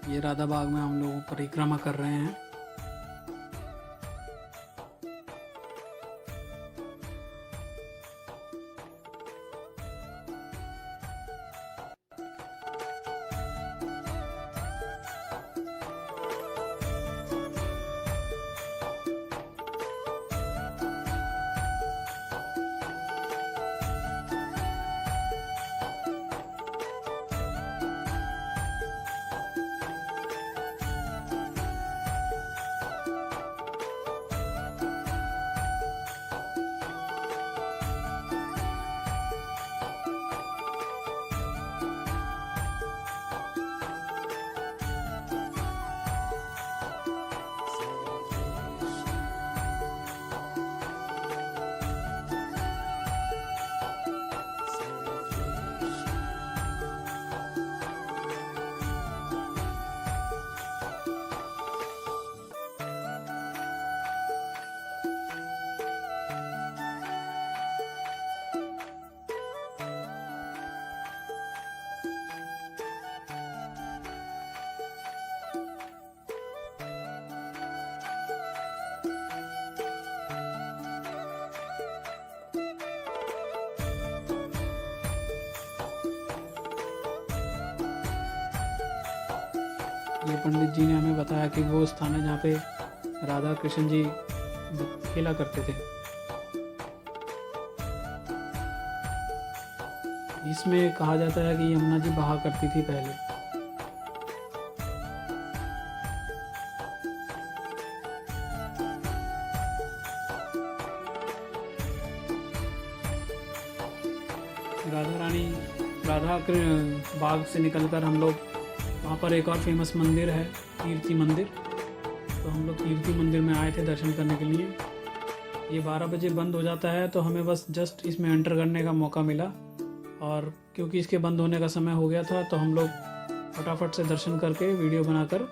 ये राधा बाग में हम लोग परिक्रमा कर रहे हैं। ये पंडित जी ने हमें बताया कि वो स्थान है जहाँ पे राधा कृष्ण जी खेला करते थे। इसमें कहा जाता है कि यमुना जी बहा करती थी पहले। राधा रानी राधा बाग से निकलकर हम लोग वहाँ पर एक और फेमस मंदिर है, कीर्ति मंदिर। तो हम लोग कीर्ति मंदिर में आए थे दर्शन करने के लिए। ये 12 बजे बंद हो जाता है, तो हमें बस जस्ट इसमें एंटर करने का मौका मिला, और क्योंकि इसके बंद होने का समय हो गया था तो हम लोग फटाफट से दर्शन करके वीडियो बनाकर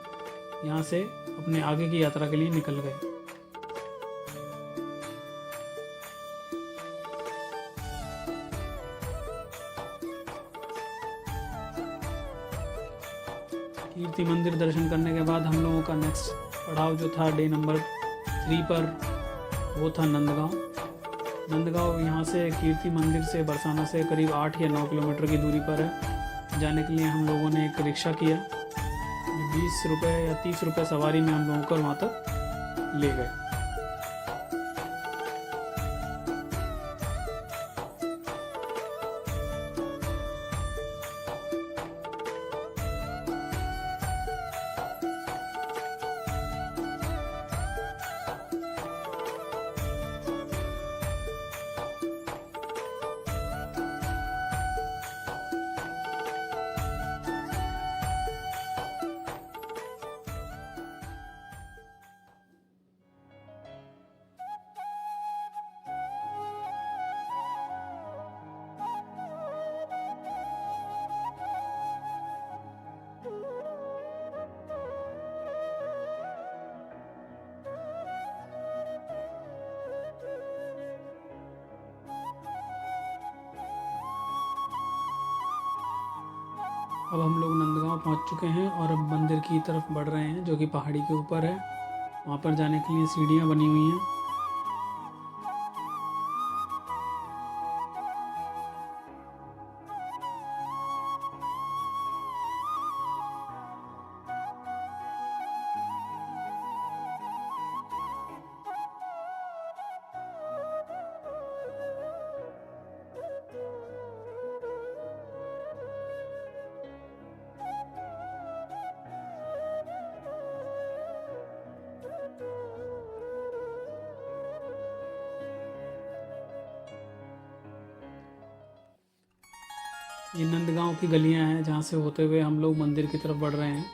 यहाँ से अपने आगे की यात्रा के लिए निकल गए। कीर्ति मंदिर दर्शन करने के बाद हम लोगों का नेक्स्ट पड़ाव जो था डे नंबर 3 पर, वो था नंदगांव। नंदगांव यहाँ से कीर्ति मंदिर से बरसाना से करीब 8 या 9 किलोमीटर की दूरी पर है। जाने के लिए हम लोगों ने एक रिक्शा किया, 20 रुपये या 30 रुपये सवारी में हम लोगों को वहाँ तक ले गए। अब हम लोग नंदगांव पहुंच चुके हैं और अब मंदिर की तरफ बढ़ रहे हैं, जो कि पहाड़ी के ऊपर है। वहां पर जाने के लिए सीढ़ियां बनी हुई हैं। ये नंदगांव की गलियां हैं जहाँ से होते हुए हम लोग मंदिर की तरफ बढ़ रहे हैं।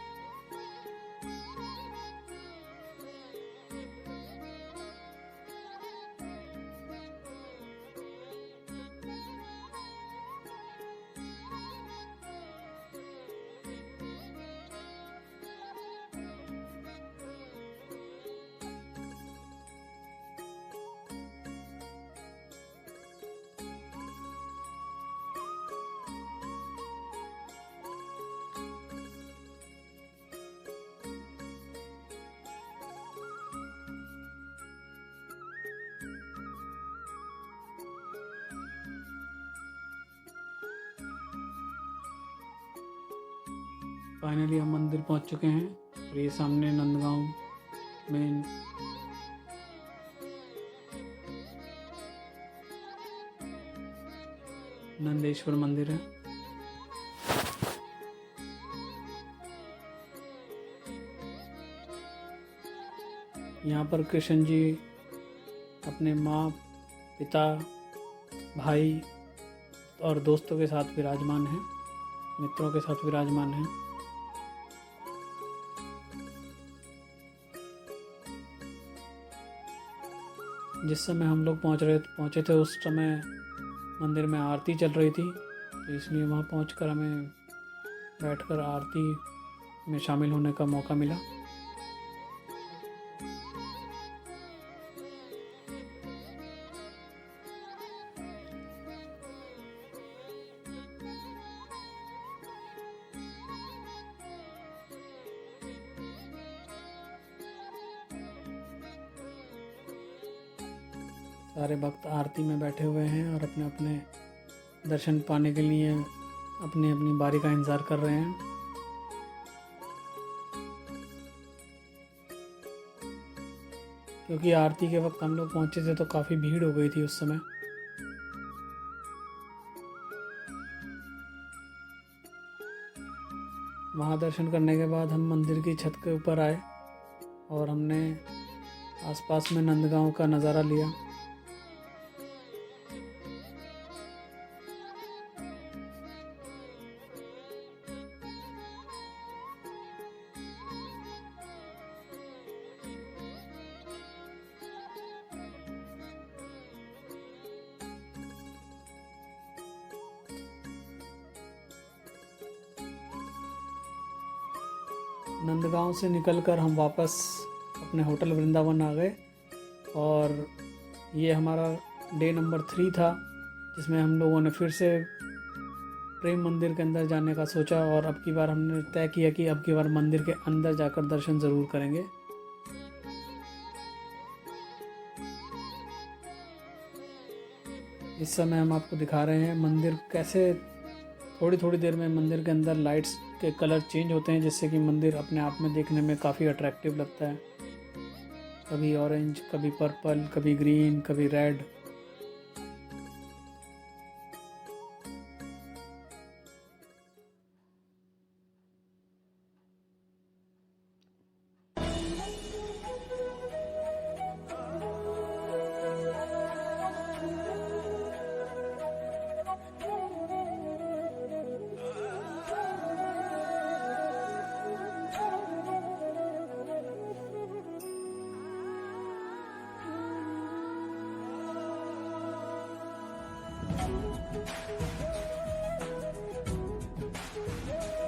फाइनली हम मंदिर पहुंच चुके हैं और ये सामने नंदगांव में नंदेश्वर मंदिर है। यहाँ पर कृष्ण जी अपने माँ, पिता, भाई और दोस्तों के साथ विराजमान हैं, मित्रों के साथ विराजमान हैं। जिस समय हम लोग पहुँचे थे उस समय मंदिर में आरती चल रही थी, तो इसलिए वहाँ पहुँचकर हमें बैठकर आरती में शामिल होने का मौका मिला। सारे भक्त आरती में बैठे हुए हैं और अपने अपने दर्शन पाने के लिए अपनी अपनी बारी का इंतज़ार कर रहे हैं। क्योंकि आरती के वक्त हम लोग पहुंचे थे तो काफ़ी भीड़ हो गई थी उस समय। वहाँ दर्शन करने के बाद हम मंदिर की छत के ऊपर आए और हमने आसपास में नंदगांव का नज़ारा लिया। नंदगांव से निकलकर हम वापस अपने होटल वृंदावन आ गए और ये हमारा डे नंबर 3 था, जिसमें हम लोगों ने फिर से प्रेम मंदिर के अंदर जाने का सोचा और अब की बार हमने तय किया कि अब की बार मंदिर के अंदर जाकर दर्शन ज़रूर करेंगे। इस समय हम आपको दिखा रहे हैं मंदिर कैसे थोड़ी थोड़ी देर में मंदिर के अंदर लाइट्स के कलर चेंज होते हैं, जिससे कि मंदिर अपने आप में देखने में काफ़ी अट्रैक्टिव लगता है। कभी ऑरेंज, कभी पर्पल, कभी ग्रीन, कभी रेड।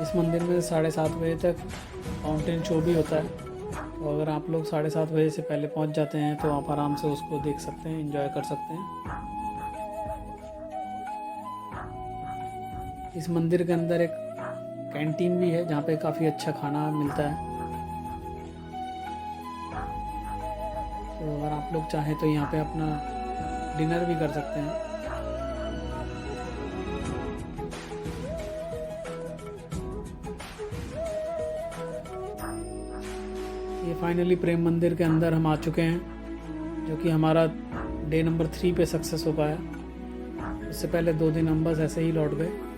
इस मंदिर में 7:30 बजे तक फाउंटेन शो भी होता है, तो अगर आप लोग 7:30 बजे से पहले पहुंच जाते हैं तो आप आराम से उसको देख सकते हैं, एंजॉय कर सकते हैं। इस मंदिर के अंदर एक कैंटीन भी है जहाँ पे काफ़ी अच्छा खाना मिलता है, तो अगर आप लोग चाहें तो यहाँ पे अपना डिनर भी कर सकते हैं। ये फाइनली प्रेम मंदिर के अंदर हम आ चुके हैं, जो कि हमारा डे नंबर 3 पे सक्सेस हो पाया। उससे पहले 2 दिन हम बस ऐसे ही लौट गए।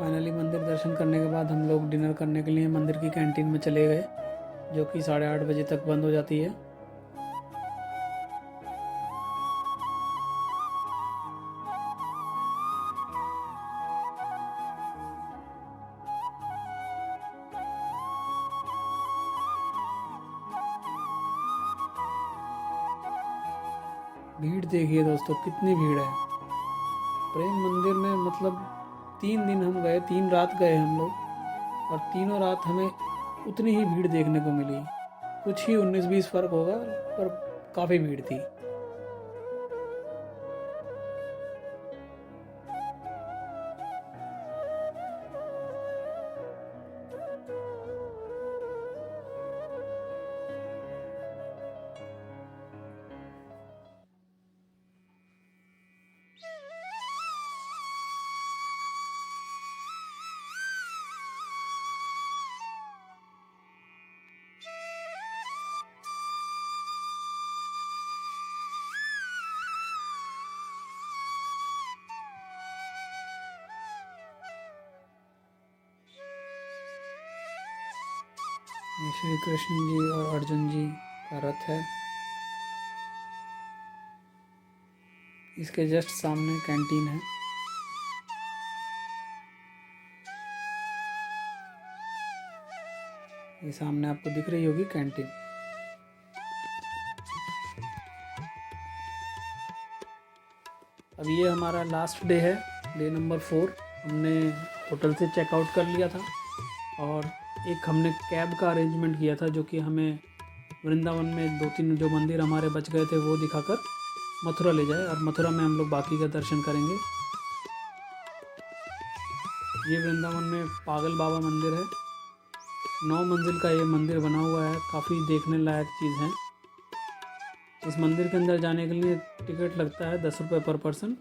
फाइनली मंदिर दर्शन करने के बाद हम लोग डिनर करने के लिए मंदिर की कैंटीन में चले गए, जो कि 8:30 बजे तक बंद हो जाती है। भीड़ देखिए दोस्तों, कितनी भीड़ है प्रेम मंदिर में। मतलब 3 दिन हम गए, 3 रात गए हम लोग, और तीनों रात हमें उतनी ही भीड़ देखने को मिली। कुछ ही 19-20 फ़र्क होगा, पर काफ़ी भीड़ थी। ये श्री कृष्ण जी और अर्जुन जी का रथ है। इसके जस्ट सामने कैंटीन है। ये सामने आपको दिख रही होगी कैंटीन। अब ये हमारा लास्ट डे है, डे नंबर 4। हमने होटल से चेकआउट कर लिया था और एक हमने कैब का अरेंजमेंट किया था, जो कि हमें वृंदावन में 2-3 जो मंदिर हमारे बच गए थे वो दिखाकर मथुरा ले जाए, और मथुरा में हम लोग बाकी का दर्शन करेंगे। ये वृंदावन में पागल बाबा मंदिर है। 9 मंजिल का ये मंदिर बना हुआ है, काफ़ी देखने लायक चीज़ है। इस मंदिर के अंदर जाने के लिए टिकट लगता है 10 रुपये पर पर्सन।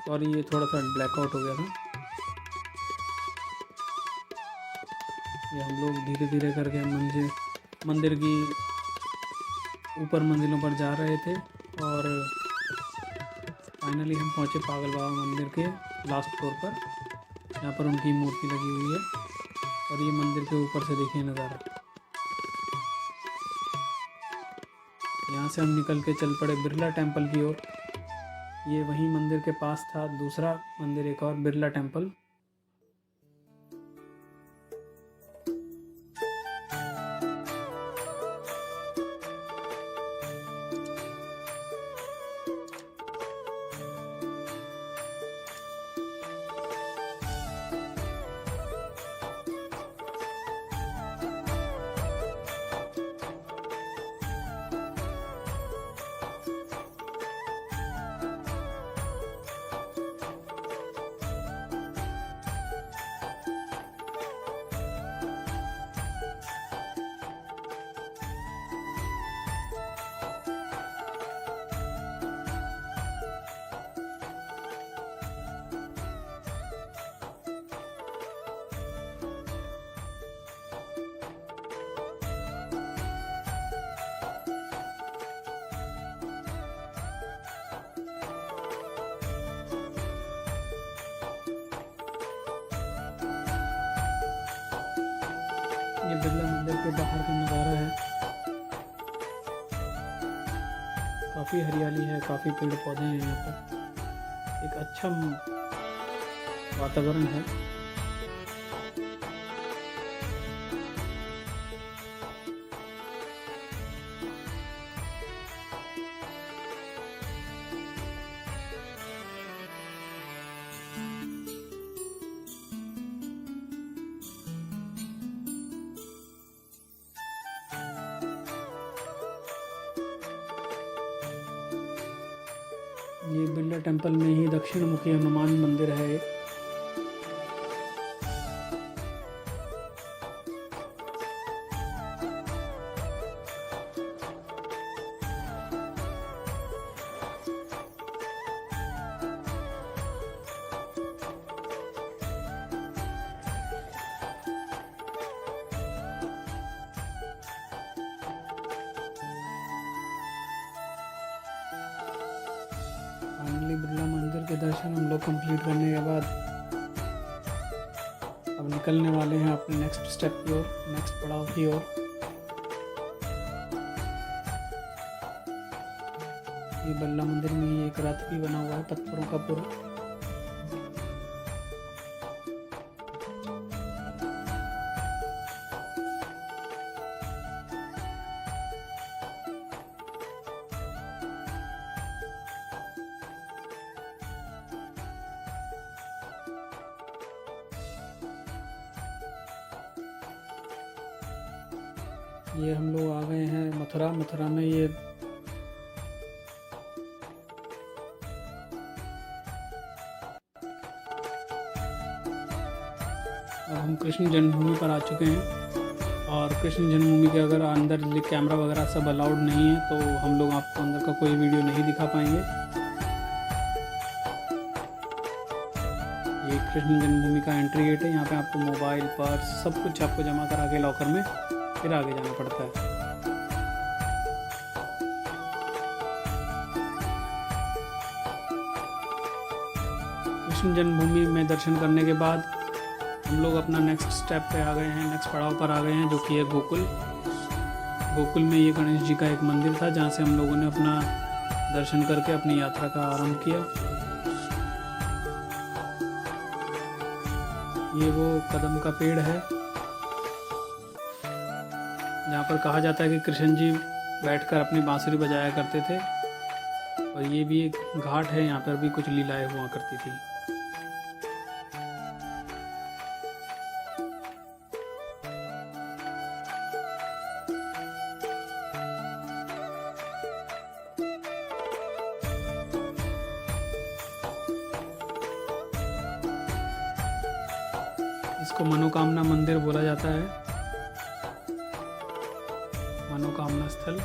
सॉरी, ये थोड़ा सा ब्लैकआउट हो गया था। ये हम लोग धीरे धीरे करके मंदिर की ऊपर मंजिलों पर जा रहे थे, और फाइनली हम पहुँचे पागल बाबा मंदिर के लास्ट फ्लोर पर, जहाँ पर उनकी मूर्ति लगी हुई है। और ये मंदिर के ऊपर से देखिए नज़ारा। यहाँ से हम निकल के चल पड़े बिरला टेम्पल की ओर। ये वहीं मंदिर के पास था दूसरा मंदिर, एक और बिरला टेम्पल। ये बिरला मंदिर के बाहर का नज़ारा है। काफ़ी हरियाली है, काफ़ी पेड़ पौधे हैं यहाँ पर। एक अच्छा वातावरण है। ये बिरला टेम्पल में ही दक्षिण मुखी हनुमान मंदिर है एक। फाइनली बिरला मंदिर के दर्शन हम लोग कंप्लीट करने के बाद अब निकलने वाले हैं अपने नेक्स्ट स्टेप की ओर, नेक्स्ट पड़ाव की ओर। ये बिरला मंदिर में ही एक रथ भी बना हुआ है पत्थरों का पूरा। ये हम लोग आ गए हैं मथुरा। मथुरा में ये अब हम कृष्ण जन्मभूमि पर आ चुके हैं और कृष्ण जन्मभूमि के अगर अंदर कैमरा वगैरह सब अलाउड नहीं है तो हम लोग आपको अंदर का कोई वीडियो नहीं दिखा पाएंगे। ये कृष्ण जन्मभूमि का एंट्री गेट है। यहाँ पे आपको मोबाइल, पर्स सब कुछ आपको जमा करा के लॉकर में फिर आगे जाना पड़ता है। कृष्ण जन्मभूमि में दर्शन करने के बाद हम लोग अपना नेक्स्ट स्टेप पे आ गए हैं, नेक्स्ट पड़ाव पर आ गए हैं, जो कि है गोकुल। गोकुल में ये गणेश जी का एक मंदिर था जहाँ से हम लोगों ने अपना दर्शन करके अपनी यात्रा का आरंभ किया। ये वो कदम का पेड़ है जहाँ पर कहा जाता है कि कृष्ण जी बैठकर अपनी बांसुरी बजाया करते थे। और ये भी एक घाट है, यहाँ पर भी कुछ लीलाएं हुआ करती थी। इसको मनोकामना मंदिर बोला जाता है, मनोकामना स्थल।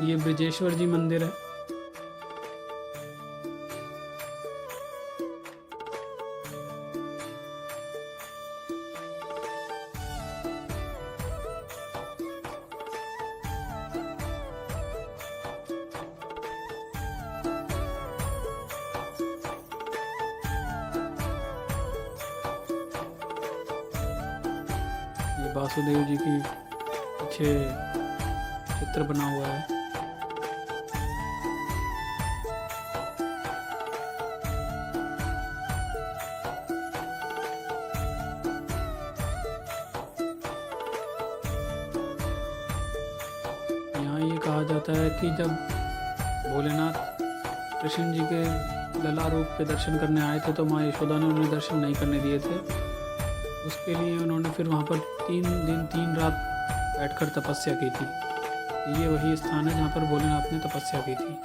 ये ब्रजेश्वर जी मंदिर है। ये वासुदेव जी की पीछे चित्र बना हुआ है। यहाँ ये कहा जाता है कि जब भोलेनाथ कृष्ण जी के लला रूप के दर्शन करने आए थे तो माँ यशोदा ने उन्हें दर्शन नहीं करने दिए थे। उसके लिए उन्होंने फिर वहाँ पर 3 दिन 3 रात बैठकर तपस्या की थी। ये वही स्थान है जहाँ पर भोलेनाथ ने तपस्या की थी।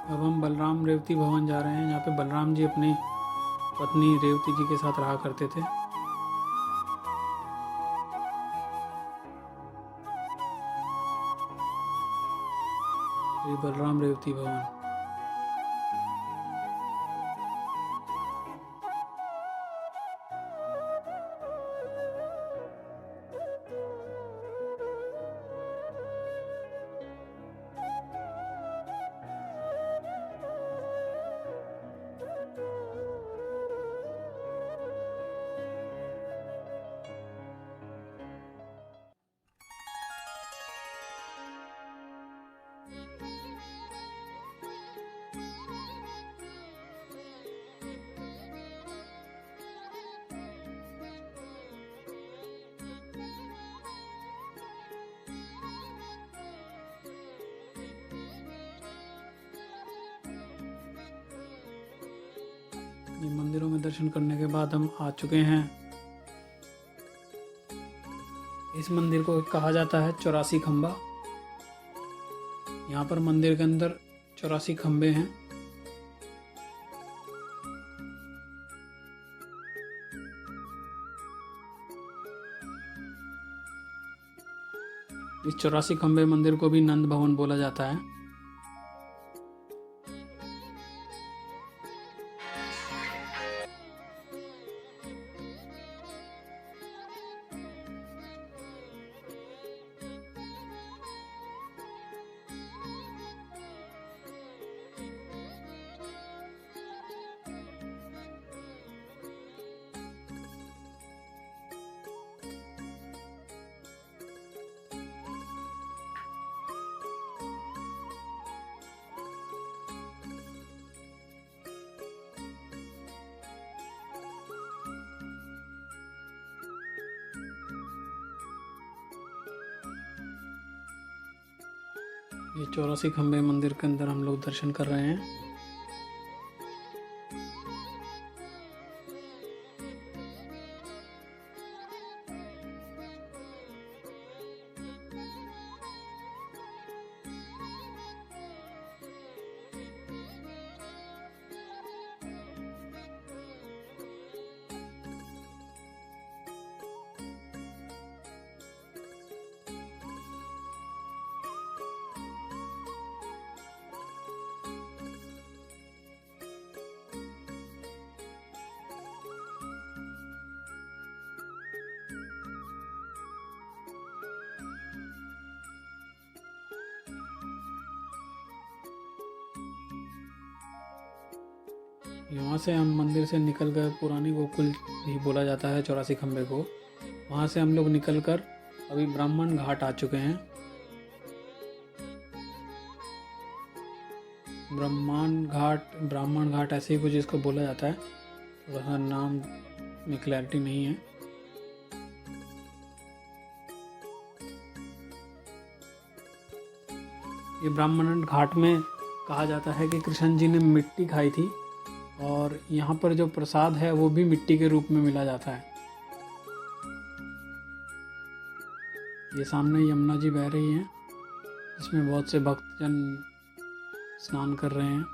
अब हम बलराम रेवती भवन जा रहे हैं, जहाँ पे बलराम जी अपनी पत्नी रेवती जी के साथ रहा करते थे। बलराम रेवती भवन। ये मंदिरों में दर्शन करने के बाद हम आ चुके हैं। इस मंदिर को कहा जाता है 84 खंबा। यहाँ पर मंदिर के अंदर 84 खंबे हैं। इस 84 खंबे मंदिर को भी नंद भवन बोला जाता है। ये 84 खंबे मंदिर के अंदर हम लोग दर्शन कर रहे हैं। यहाँ से हम मंदिर से निकल कर, पुरानी गोकुल भी बोला जाता है 84 खंबे को, वहाँ से हम लोग निकल कर अभी ब्राह्मण घाट आ चुके हैं। ब्राह्मण घाट ऐसे ही कुछ इसको बोला जाता है, थोड़ा सा नाम में क्लैरिटी नहीं है। ये ब्राह्मण घाट में कहा जाता है कि कृष्ण जी ने मिट्टी खाई थी और यहाँ पर जो प्रसाद है वो भी मिट्टी के रूप में मिला जाता है। ये सामने यमुना जी बह रही हैं, इसमें बहुत से भक्तजन स्नान कर रहे हैं।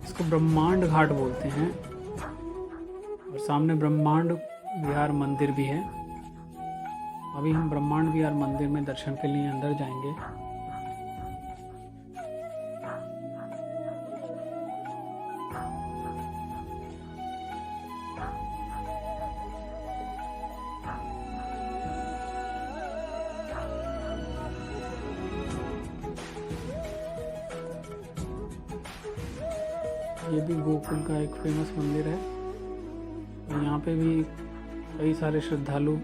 इसको ब्रह्मांड घाट बोलते हैं और सामने ब्रह्मांड विहार मंदिर भी है। अभी हम ब्रह्मांड विहार मंदिर में दर्शन के लिए अंदर जाएंगे। ये भी गोकुल का एक फेमस मंदिर है। और यहाँ पे भी कई सारे श्रद्धालु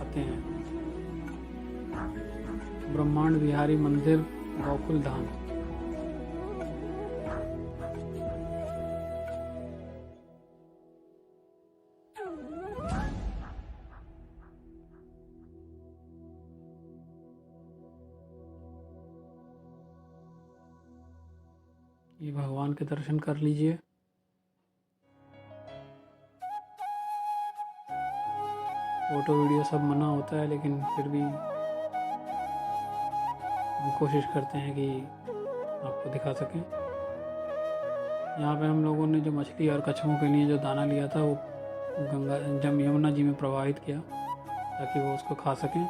आते हैं। ब्रह्मांड विहारी मंदिर गोकुल धाम। ये भगवान के दर्शन कर लीजिए। फोटो वीडियो सब मना होता है, लेकिन फिर भी हम कोशिश करते हैं कि आपको दिखा सकें। यहाँ पे हम लोगों ने जो मछली और कछुओं के लिए जो दाना लिया था वो यमुना जी में प्रवाहित किया ताकि वो उसको खा सकें।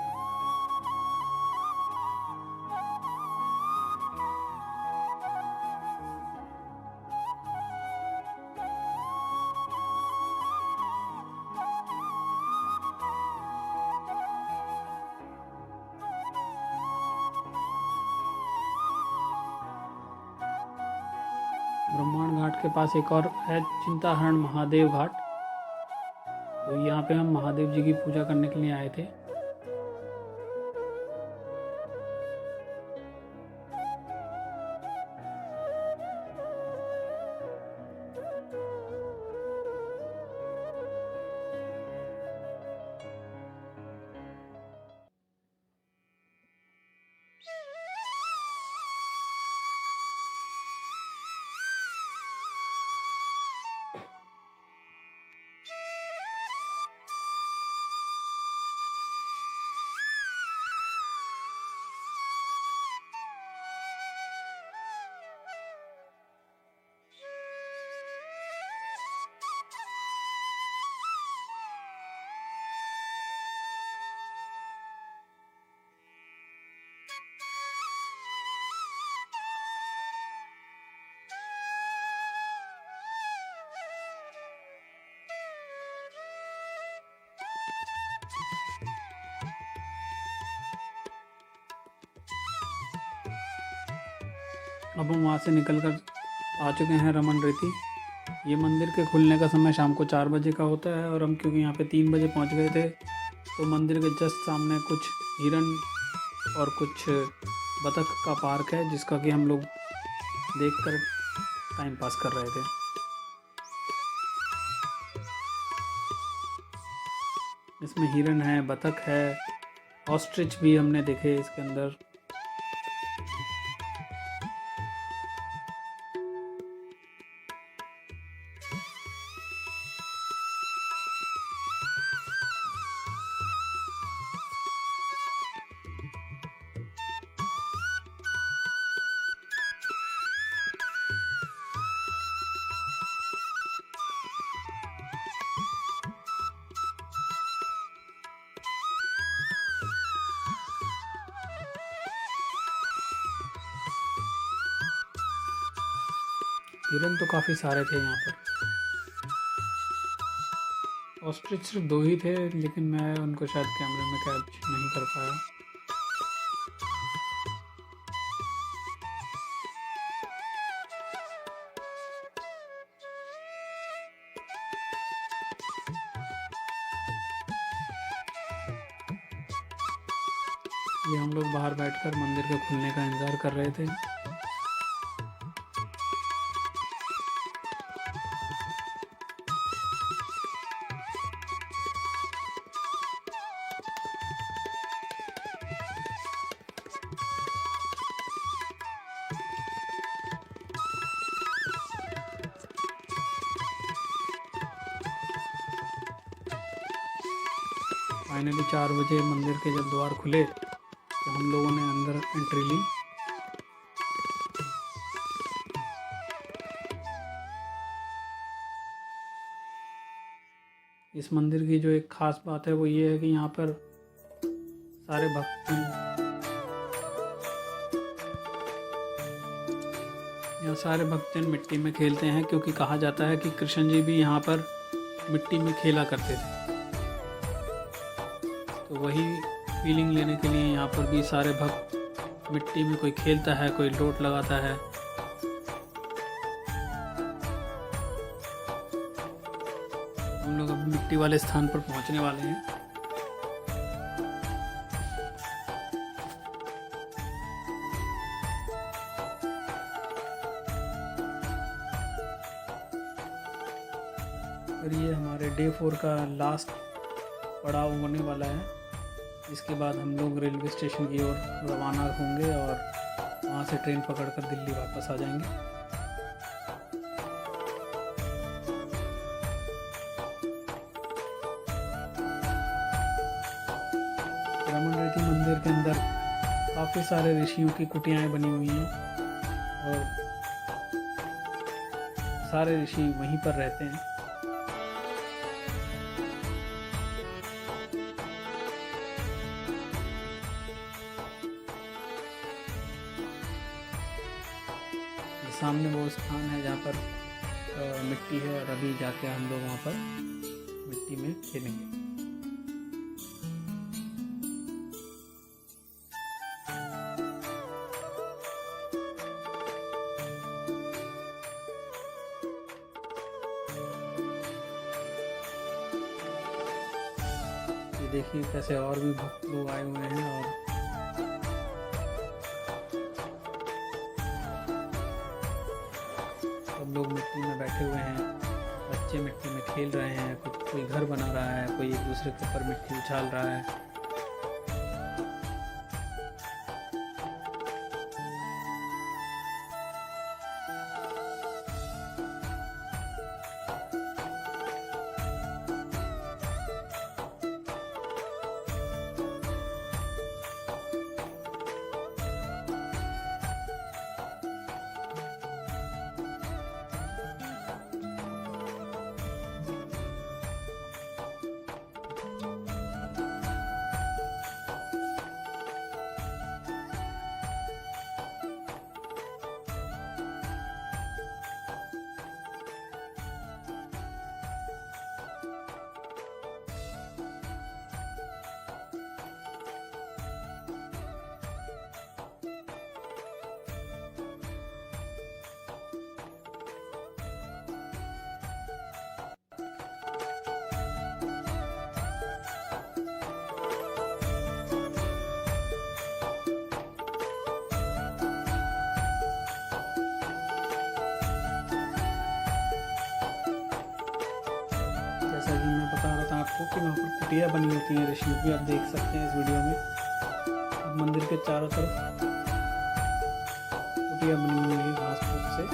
ब्रह्मांड घाट के पास एक और है चिंताहरण महादेव घाट। तो यहाँ पे हम महादेव जी की पूजा करने के लिए आए थे। अब हम वहाँ से निकल कर आ चुके हैं रमन रेती। ये मंदिर के खुलने का समय शाम को 4 बजे का होता है, और हम क्योंकि यहाँ पे 3 बजे पहुँच गए थे तो मंदिर के जस्ट सामने कुछ हिरन और कुछ बतख का पार्क है, जिसका कि हम लोग देखकर टाइम पास कर रहे थे। इसमें हिरन है, बतख है, ऑस्ट्रिच भी हमने देखे इसके अंदर। हिरन तो काफ़ी सारे थे यहाँ पर। ऑस्ट्रिच सिर्फ 2 ही थे, लेकिन मैं उनको शायद कैमरे में कैद नहीं कर पाया। ये हम लोग बाहर बैठकर मंदिर के खुलने का इंतज़ार कर रहे थे। फाइनली 4 बजे मंदिर के जब द्वार खुले तो हम लोगों ने अंदर एंट्री ली। इस मंदिर की जो एक खास बात है वो ये है कि यहाँ पर सारे भक्तजन मिट्टी में खेलते हैं, क्योंकि कहा जाता है कि कृष्ण जी भी यहाँ पर मिट्टी में खेला करते थे। तो वही फीलिंग लेने के लिए यहाँ पर भी सारे भक्त मिट्टी में कोई खेलता है, कोई लोट लगाता है। हम लोग अब मिट्टी वाले स्थान पर पहुंचने वाले हैं। और ये हमारे डे 4 का लास्ट पड़ाव होने वाला है। इसके बाद हम लोग रेलवे स्टेशन की ओर रवाना होंगे और वहाँ से ट्रेन पकड़कर दिल्ली वापस आ जाएंगे। रमन रेती मंदिर के अंदर काफ़ी सारे ऋषियों की कुटियाएं बनी हुई हैं और सारे ऋषि वहीं पर रहते हैं। सामने वो स्थान है जहाँ पर मिट्टी है और अभी जाके हम लोग वहाँ पर मिट्टी में खेलेंगे। ये देखिए कैसे और भी भक्त लोग आए हुए हैं और सब लोग मिट्टी में बैठे हुए हैं। बच्चे मिट्टी में खेल रहे हैं, कोई घर बना रहा है, कोई एक दूसरे के ऊपर मिट्टी उछाल रहा है। जैसा कि मैं बता रहा था आपको कि वहाँ पर कुटिया बनी होती हैं ऋषियों की, आप देख सकते हैं इस वीडियो में। मंदिर के चारों तरफ कुटिया बनी हुई है घास फूस से।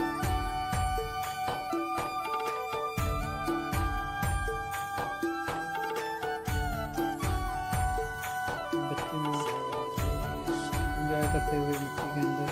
बच्चे एंजॉय करते हुए मिट्टी के अंदर।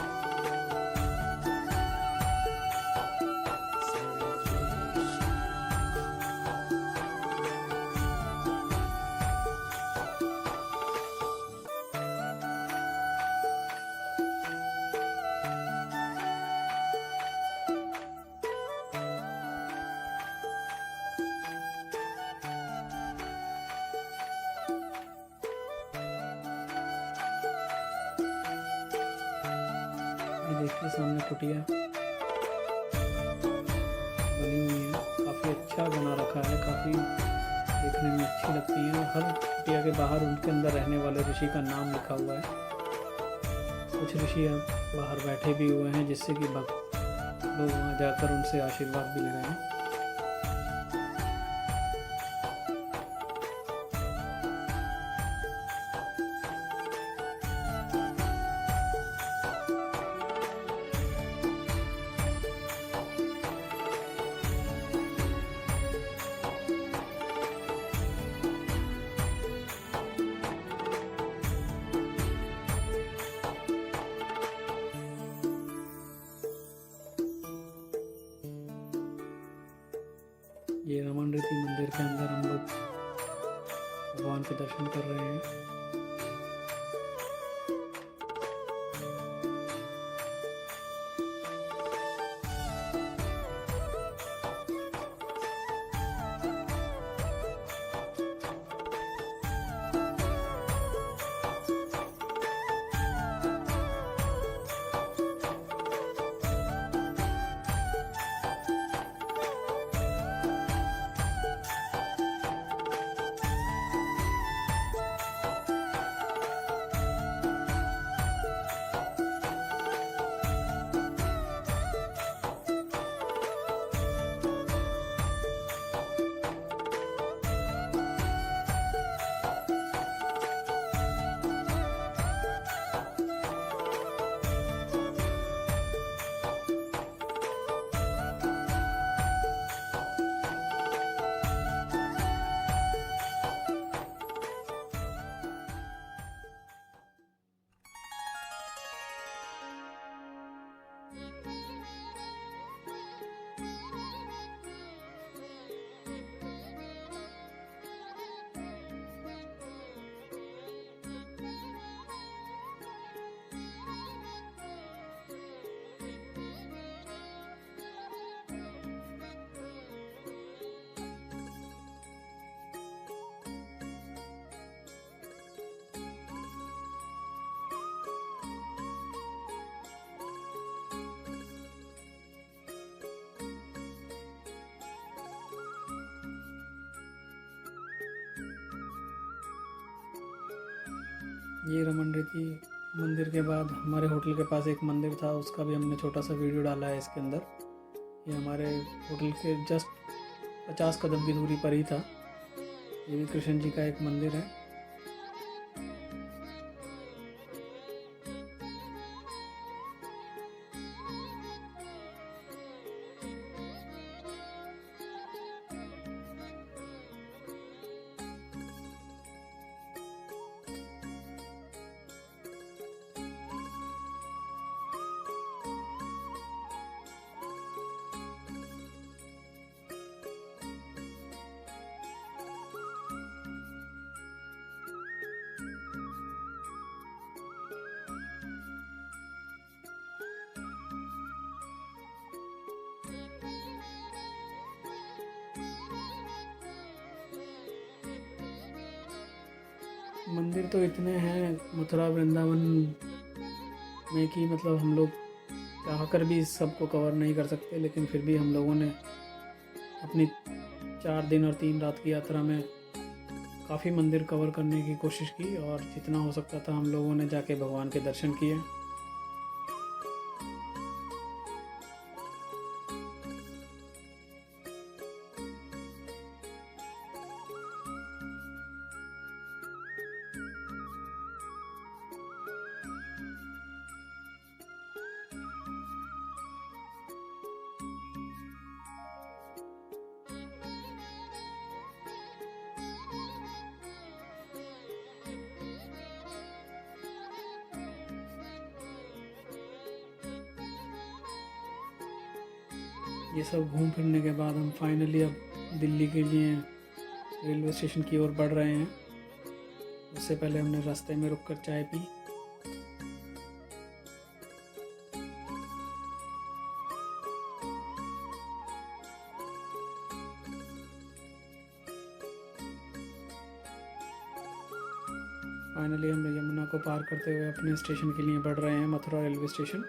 ये देखिए सामने कुटिया बनी हुई है, काफ़ी अच्छा बना रखा है, काफ़ी देखने में अच्छी लगती है। हर कुटिया के बाहर उनके अंदर रहने वाले ऋषि का नाम लिखा हुआ है। कुछ ऋषि बाहर बैठे भी हुए हैं जिससे कि भक्त लोग वहाँ जाकर उनसे आशीर्वाद भी ले रहे हैं। ये रमन रेती मंदिर के अंदर हम लोग भगवान के दर्शन कर रहे हैं। ये रमन रेती मंदिर के बाद हमारे होटल के पास एक मंदिर था, उसका भी हमने छोटा सा वीडियो डाला है इसके अंदर। ये हमारे होटल के जस्ट 50 कदम की दूरी पर ही था। ये भी कृष्ण जी का एक मंदिर है। मंदिर तो इतने हैं मथुरा वृंदावन में कि मतलब हम लोग चाह कर भी सबको कवर नहीं कर सकते, लेकिन फिर भी हम लोगों ने अपनी 4 दिन और 3 रात की यात्रा में काफ़ी मंदिर कवर करने की कोशिश की और जितना हो सकता था हम लोगों ने जाके भगवान के दर्शन किए। ये सब घूम फिरने के बाद हम फाइनली अब दिल्ली के लिए रेलवे स्टेशन की ओर बढ़ रहे हैं। उससे पहले हमने रास्ते में रुककर चाय पी। फाइनली हम यमुना को पार करते हुए अपने स्टेशन के लिए बढ़ रहे हैं, मथुरा रेलवे स्टेशन।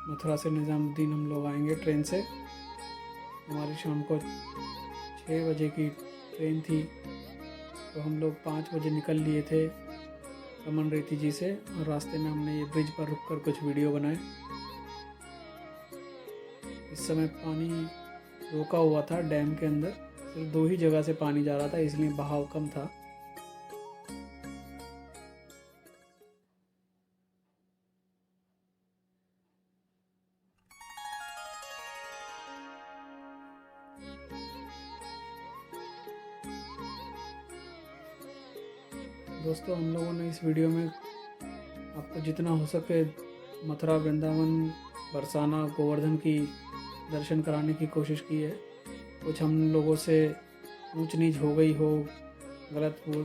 मथुरा से निज़ामुद्दीन हम लोग आएंगे ट्रेन से। हमारी शाम को 6 बजे की ट्रेन थी, तो हम लोग 5 बजे निकल लिए थे रमन रेती जी से, और रास्ते में हमने ये ब्रिज पर रुककर कुछ वीडियो बनाए। इस समय पानी रोका हुआ था डैम के अंदर, सिर्फ 2 ही जगह से पानी जा रहा था, इसलिए बहाव कम था। दोस्तों, हम लोगों ने इस वीडियो में आपको जितना हो सके मथुरा, वृंदावन, बरसाना, गोवर्धन की दर्शन कराने की कोशिश की है। कुछ हम लोगों से ऊंच नीच हो गई हो, गलत हो,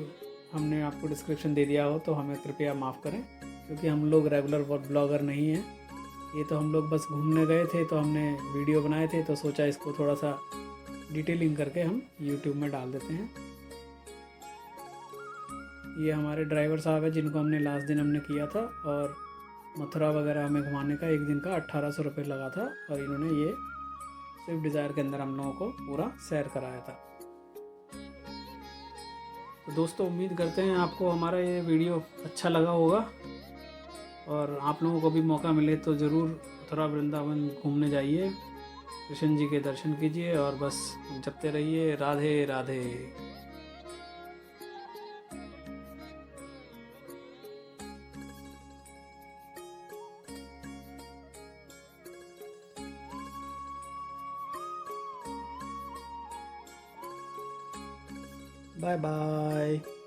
हमने आपको डिस्क्रिप्शन दे दिया हो तो हमें कृपया माफ़ करें, क्योंकि हम लोग रेगुलर ब्लॉगर नहीं हैं। ये तो हम लोग बस घूमने गए थे तो हमने वीडियो बनाए थे, तो सोचा इसको थोड़ा सा डिटेलिंग करके हम यूट्यूब में डाल देते हैं। ये हमारे ड्राइवर साहब है जिनको हमने लास्ट दिन हमने किया था, और मथुरा वगैरह हमें घुमाने का एक दिन का 1800 रुपये लगा था, और इन्होंने ये स्विफ्ट डिज़ायर के अंदर हम लोगों को पूरा सैर कराया था। तो दोस्तों, उम्मीद करते हैं आपको हमारा ये वीडियो अच्छा लगा होगा, और आप लोगों को भी मौका मिले तो ज़रूर मथुरा वृंदावन घूमने जाइए, कृष्ण जी के दर्शन कीजिए, और बस जपते रहिए राधे राधे। Bye bye.